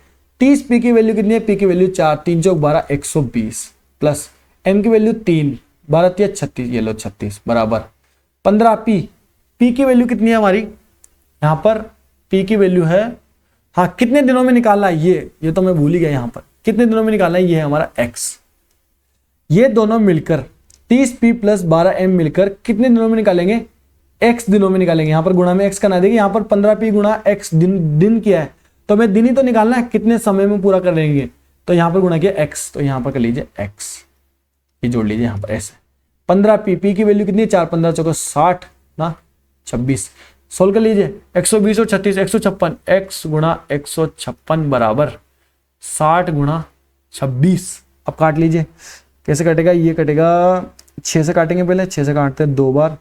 30P की वैल्यू कितनी है? P की वैल्यू 4, 3 × 12 120 प्लस M की वैल्यू 3, 12 × 36, ये लो 36 बराबर 15P। P की वैल्यू कितनी है हमारी? यहां पर P की वैल्यू है, हाँ कितने दिनों में निकालना है ये तो मैं भूल ही गया। यहां पर कितने दिनों में निकालना है? ये है हमारा X। ये दोनों मिलकर 30P + 12M मिलकर कितने दिनों में निकालेंगे? X दिनों में निकालेंगे। यहां पर गुणा में X करना, देखिए यहां पर 15P × X दिन किया है, तो हमें दिन ही तो निकालना है, कितने समय में पूरा कर लेंगे। तो यहां पर गुणा किया X, तो यहां पर कर लीजिए X, ये जोड़ लीजिए यहां पर ऐसे। 15P की वैल्यू कितनी है? 4 15 चौको 60 ना 26। सोल्व कर लीजिए। 120 और 36 156, X × 156 बराबर 60 × 26। अब काट लीजिए, कैसे कटेगा? ये कटेगा 6 से काटेंगे, पहले 6 से काटते हैं 2 बार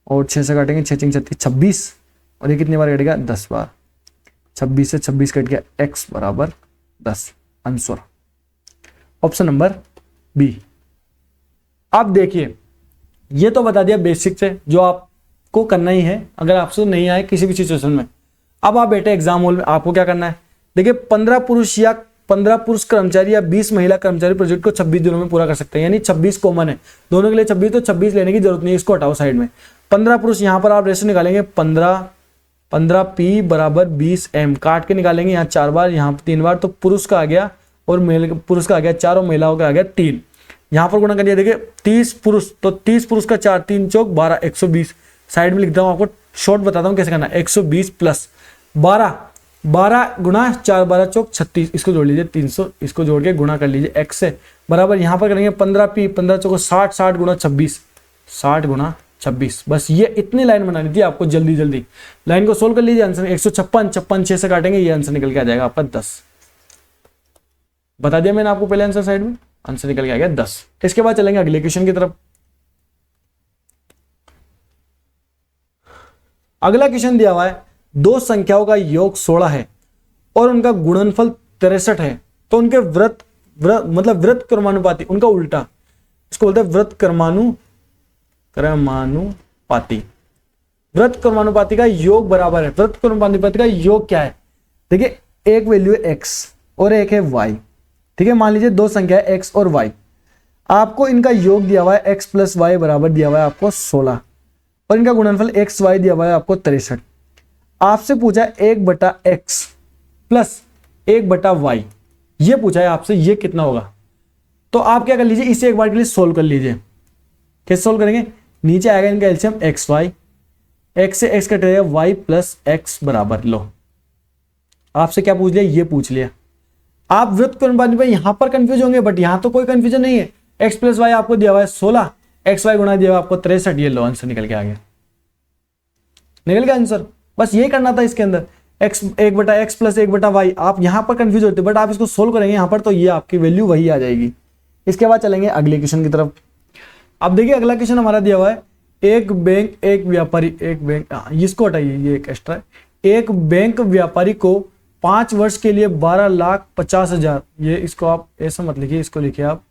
और 6 से काटेंगे 6 × 36 26, और ये कितनी बार कटेगा? 10 बार। 26 से 26 कट गया, X बराबर 10, आंसर ऑप्शन नंबर बी। अब देखिए ये तो बता दिया बेसिक से, जो आपको करना ही है अगर आपसे नहीं आए किसी भी सिचुएशन में। अब आप बैठे एग्जाम हॉल में, आपको क्या करना है? देखिए 15 पुरुष कर्मचारी या 20 महिला कर्मचारी प्रोजेक्ट को 26 दिनों में पूरा कर सकते हैं, यानी 26 कॉमन है दोनों के लिए 26, तो 26 लेने की जरूरत नहीं है, इसको हटाओ साइड में। 15 पुरुष, यहां पर आप रेशो निकालेंगे 15P = 20M, काट के निकालेंगे यहाँ 4 बार, यहाँ 3 बार, तो पुरुष का आ गया और पुरुष का आ गया 4 और महिलाओं का आ गया 3। यहां पर गुणा करिए, देखिए 30 पुरुष, तो 30 पुरुष का 4 3 चौक 12 120। साइड में लिखता हूं, आपको शॉर्ट बताता हूं कैसे करना है। 120 प्लस 12 × 4 12 चौक 36, इसको जोड़ लीजिए 300, इसको जोड़ के गुणा कर लीजिए X से, बराबर यहां पर करेंगे 15P 15 चौको 60 60 × 26 60 × 26। बस ये इतनी लाइन बनानी थी आपको, जल्दी लाइन को सोल्व कर लीजिए। आंसर 156 6 से काटेंगे, ये आंसर निकल के आ जाएगा आपका 10। बता दिया मैंने आपको पहले आंसर, साइड में आंसर निकल के आ गया 10। इसके बाद चलेंगे अगले क्वेश्चन की तरफ। अगला क्वेश्चन दिया हुआ है दो संख्याओं का योग 16 है और उनका गुणनफल 63 है, तो उनके मतलब वृत्त क्रमानुपाती, उनका उल्टा, इसको बोलते हैं वृत्त क्रमानुपाती। वृत्त क्रमानुपाती का योग बराबर है। वृत्त क्रमानुपाती का योग क्या है? देखिए, एक वैल्यू है x और एक है y, ठीक है। मान लीजिए दो संख्या है x और y, आपको इनका योग दिया हुआ है x प्लस वाई बराबर दिया हुआ है आपको 16, और इनका गुणनफल x y दिया हुआ है आपको 63। आपसे पूछा है 1/x प्लस 1/y, ये पूछा है आपसे, ये कितना होगा? तो आप क्या कर लीजिए, इसे एक बार के लिए सोल्व कर लीजिए। कैसे सोल्व करेंगे? नीचे आएगा इनका एलसीएम एक्स वाई, एक्स से एक्स कट जाएगा y प्लस एक्स बराबर, लो आपसे क्या पूछ लिया? ये पूछ लिया। आप वृत्त क्रमानुपाती में यहां पर कंफ्यूज होंगे, बट यहां तो कोई कंफ्यूजन नहीं है। x प्लस वाई आपको दिया हुआ है 16, एक्स वाई गुणा दिया हुआ आपको 63, ये लो आंसर निकल के आ गया, निकल गया आंसर। बस ये करना था इसके अंदर, x 1/x प्लस 1/y। आप यहां पर कंफ्यूज होते, बट आप इसको सोल्व करेंगे यहां पर तो ये आपकी वैल्यू वही आ जाएगी। इसके बाद चलेंगे अगले क्वेश्चन की तरफ। अब देखिए अगला क्वेश्चन हमारा दिया हुआ है, एक बैंक एक व्यापारी, एक बैंक, इसको हटाइए, ये एक एक्स्ट्रा है। एक बैंक व्यापारी को 5 वर्ष के लिए 12,50,000, ये इसको आप ऐसा मत लिखिए, इसको लिखिए आप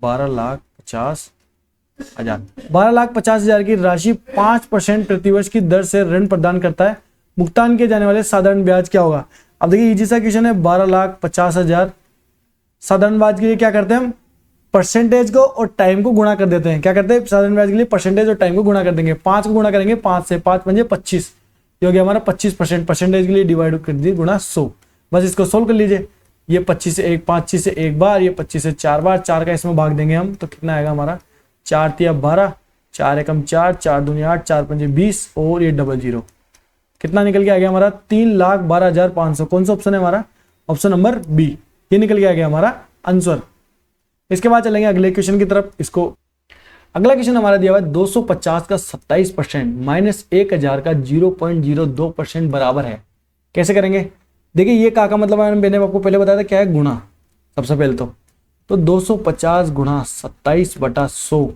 12,50,000, 12,50,000 की राशि 5% प्रतिवर्ष की दर से ऋण प्रदान करता है। भुगतान किए जाने वाले साधारण ब्याज क्या होगा? अब देखिए इजी सा क्वेश्चन है, 12,50,000। साधारण ब्याज के लिए क्या करते हैं हम? परसेंटेज को और टाइम को गुणा कर देते हैं। क्या करते हैं? साधारण ब्याज के लिए परसेंटेज और टाइम को गुणा कर देंगे। 5 को गुणा करेंगे 5 से, 5 पंजे 25, ये हो गया हमारा 25%। परसेंटेज के लिए डिवाइड कर दीजिए गुणा 100। बस इसको सोल्व कर लीजिए। ये 25 से 1, 5 से 1 बार, ये 25 से 4 बार, 4 का इसमें भाग देंगे हम तो कितना आएगा हमारा? 4 तिया 12, 4 एकम 4, 4 दूनी 8, 4 पंजे 20, और ये डबल जीरो, कितना निकल के आ गया हमारा? 3,12,500। कौन सा ऑप्शन है हमारा? ऑप्शन नंबर बी, ये निकल के आ गया हमारा आंसर। इसके बाद चलेंगे अगले क्वेश्चन की तरफ। इसको अगला क्वेश्चन हमारा दिया हुआ है, 250 का 27% माइनस 1000 का 0.02% बराबर है। कैसे करेंगे? देखिए ये का मतलब मैंने आपको पहले बताया था क्या है? गुणा। सबसे पहले तो 250 गुणा 27/100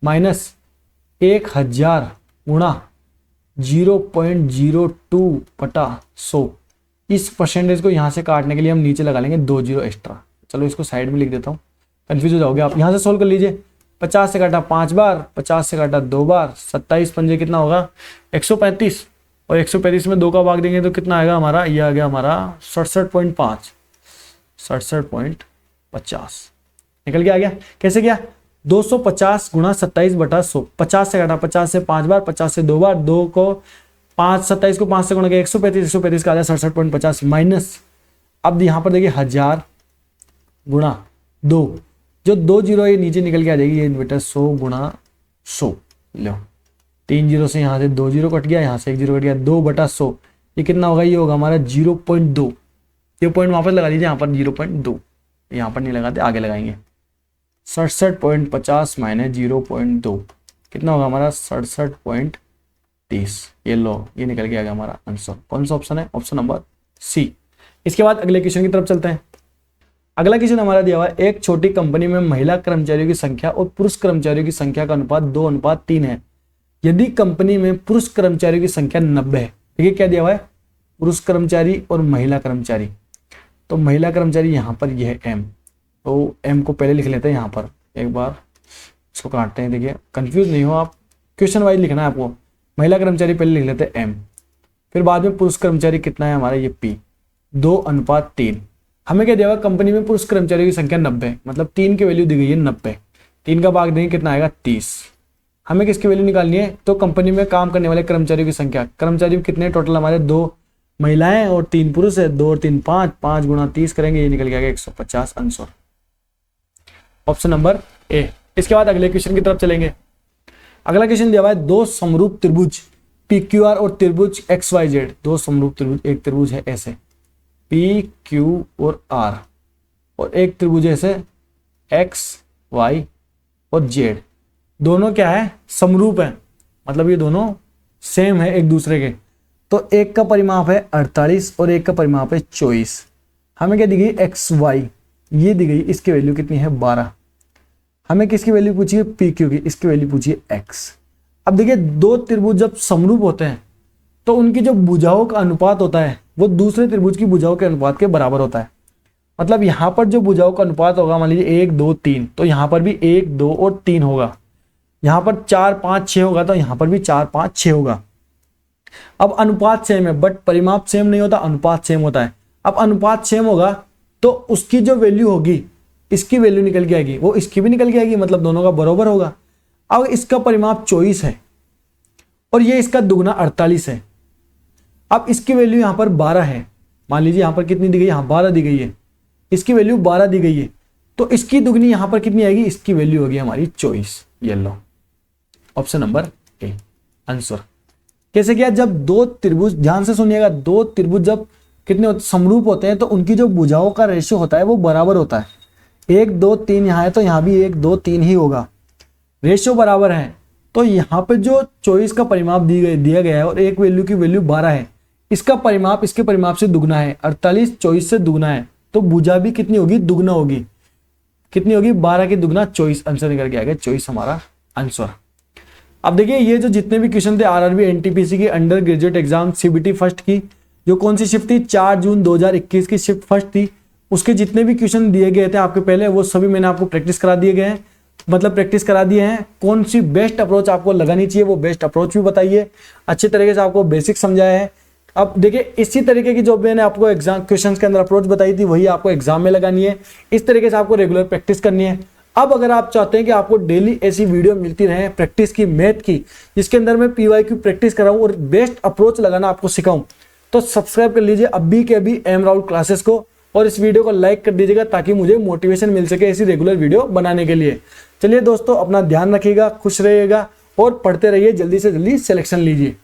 माइनस 1000 गुणा 0.02/100। इस परसेंटेज को यहां से काटने के लिए हम नीचे लगा लेंगे 2 जीरो एक्स्ट्रा। चलो इसको साइड में लिख देता हूं, कंफ्यूज हो जाओगे आप। यहां से सोल्व कर लीजिए। 50 से काटा 5 बार, 50 से काटा 2 बार, 27 पंजे कितना होगा? 135, और 135 में 2 का भाग देंगे तो कितना आएगा हमारा? ये आ गया हमारा 67.5, 67.50 निकल के आ गया। कैसे किया? 250 गुणा 27/100, 50 से काटा 50 से 5 बार, 50 से 2 बार, 2 को 5, 27 को 5 से गुणा किया 135, 135 का आ जाए 67.50 माइनस, अब यहाँ पर देखिए 1000 गुणा 2, जो 2 जीरो ये नीचे निकल के आ जाएगी, ये बेटा 100 गुणा 100, लो 3 जीरो से यहाँ से 2 जीरो कट गया, यहाँ से 1 जीरो कट गया, 2/100, ये कितना होगा? ये होगा हमारा 0.2। ये पॉइंट वापस लगा लीजिए यहाँ पर 0.2, यहाँ पर नहीं लगाते, आगे लगाएंगे। 67.50 माइनस 0.2 कितना होगा हमारा? 67.30। ये लो, ये निकल के आ गया हमारा आंसर। कौन सा ऑप्शन है? Option number C. इसके बाद अगले क्वेश्चन की तरफ चलते हैं। अगला क्वेश्चन हमारा दिया हुआ है, एक छोटी कंपनी में महिला कर्मचारियों की संख्या और पुरुष कर्मचारियों की संख्या का अनुपात 2:3 है। यदि कंपनी में पुरुष कर्मचारियों की संख्या 90 है। देखिए क्या दिया हुआ है? पुरुष कर्मचारी और महिला कर्मचारी। तो महिला कर्मचारी यहाँ पर यह है एम, तो एम को पहले लिख लेते हैं यहाँ पर, एक बार इसको काटते हैं। देखिए कंफ्यूज नहीं हो आप, क्वेश्चन वाइज लिखना है आपको। महिला कर्मचारी पहले लिख लेते हैं एम, फिर बाद में पुरुष कर्मचारी कितना है हमारा? ये पी, 2:3। हमें क्या दिया हुआ? कंपनी में पुरुष कर्मचारियों की संख्या 90, मतलब 3 की वैल्यू दी गई है 90, 3 का भाग देंगे कितना आएगा? 30। हमें किसकी वैल्यू निकालनी है? तो कंपनी में काम करने वाले कर्मचारियों की संख्या। कर्मचारी कितने टोटल हमारे? 2 महिलाएं और 3 पुरुष है, 2 और 3 5, 5 गुणा 30 करेंगे, ये निकल गया 150 आंसर, ऑप्शन नंबर ए। इसके बाद अगले क्वेश्चन की तरफ चलेंगे। अगला क्वेश्चन दिया हुआ है, 2 समरूप त्रिभुज PQR और त्रिभुज XYZ। 2 समरूप त्रिभुज, एक त्रिभुज है ऐसे PQ और R, और एक त्रिभुज ऐसे XY और Z। दोनों क्या है? समरूप है, मतलब ये दोनों सेम है एक दूसरे के। तो एक का परिमाप है 48 और एक का परिमाप है 24। हमें क्या दी गई? XY, ये दी गई, इसकी वैल्यू कितनी है? 12। हमें किसकी वैल्यू पूछी है? PQ की, इसकी वैल्यू पूछी है X। अब देखिए 2 त्रिभुज जब समरूप होते हैं तो उनकी जो भुजाओं का अनुपात होता है वो दूसरे त्रिभुज की भुजाओं के अनुपात के बराबर होता है। मतलब यहाँ पर जो भुजाओं का अनुपात होगा, मान लीजिए 1 2 3, तो यहाँ पर भी 1 2 और 3 होगा। यहाँ पर 4 5 6 होगा, तो यहाँ पर भी 4 5 6 होगा। अब अनुपात सेम है, बट परिमाप सेम नहीं होता, अनुपात सेम होता है। अब अनुपात सेम होगा तो उसकी जो वैल्यू होगी, इसकी वैल्यू निकल के आएगी, वो इसकी भी निकल के आएगी, मतलब दोनों का बराबर होगा। अब इसका परिमाप 24 है और ये इसका दुगना 48 है। अब इसकी वैल्यू यहाँ पर 12 है, मान लीजिए यहाँ पर कितनी दी गई, यहाँ 12 दी गई है, इसकी वैल्यू 12 दी गई है, तो इसकी दुगनी यहाँ पर कितनी आएगी, इसकी वैल्यू होगी हमारी 24। ये लो ऑप्शन नंबर ए आंसर। कैसे किया, जब दो त्रिभुज, ध्यान से सुनिएगा, दो त्रिभुज जब कितने समरूप होते हैं तो उनकी जो भुजाओं का रेशियो होता है वो बराबर होता है। 1 2 3 यहाँ है तो यहाँ भी 1 2 3 ही होगा, रेशियो बराबर है। तो यहाँ पे जो 24 का परिमाप दिया गया है और एक वैल्यू की वैल्यू 12 है, इसका परिमाप इसके परिमाप से दुगना है, 48 24 से दुगना है, तो भुजा भी कितनी होगी, दुगना होगी। कितनी होगी, 12 की दुगना 24, आंसर निकल के आएगा 24 हमारा आंसर। अब देखिए ये जो जितने भी क्वेश्चन थे आरआरबी एनटीपीसी की under graduate exam CBT first की, जो कौन सी शिफ्ट थी, 4 जून 2021 की शिफ्ट फर्स्ट थी, उसके जितने भी क्वेश्चन दिए गए थे आपके पहले, वो सभी मैंने आपको प्रैक्टिस करा दिए गए हैं, मतलब प्रैक्टिस करा दिए हैं। कौन सी बेस्ट अप्रोच आपको लगानी चाहिए वो बेस्ट अप्रोच भी बताइए, अच्छे तरीके से आपको बेसिक समझाया है। अब देखिए इसी तरीके की जो मैंने आपको एग्जाम क्वेश्चंस के अंदर अप्रोच बताई थी वही आपको एग्जाम में लगानी है, इस तरीके से आपको रेगुलर प्रैक्टिस करनी है। अब अगर आप चाहते हैं कि आपको डेली ऐसी वीडियो मिलती रहे प्रैक्टिस की, मैथ की, जिसके अंदर मैं पीवाईक्यू प्रैक्टिस कराऊं और बेस्ट अप्रोच लगाना आपको सिखाऊं, तो सब्सक्राइब कर लीजिए अभी के अभी एम राहुल क्लासेस को, और इस वीडियो को लाइक कर दीजिएगा ताकि मुझे मोटिवेशन मिल सके ऐसी रेगुलर वीडियो बनाने के लिए। चलिए दोस्तों, अपना ध्यान रखिएगा, खुश रहिएगा और पढ़ते रहिए, जल्दी से जल्दी सिलेक्शन लीजिए।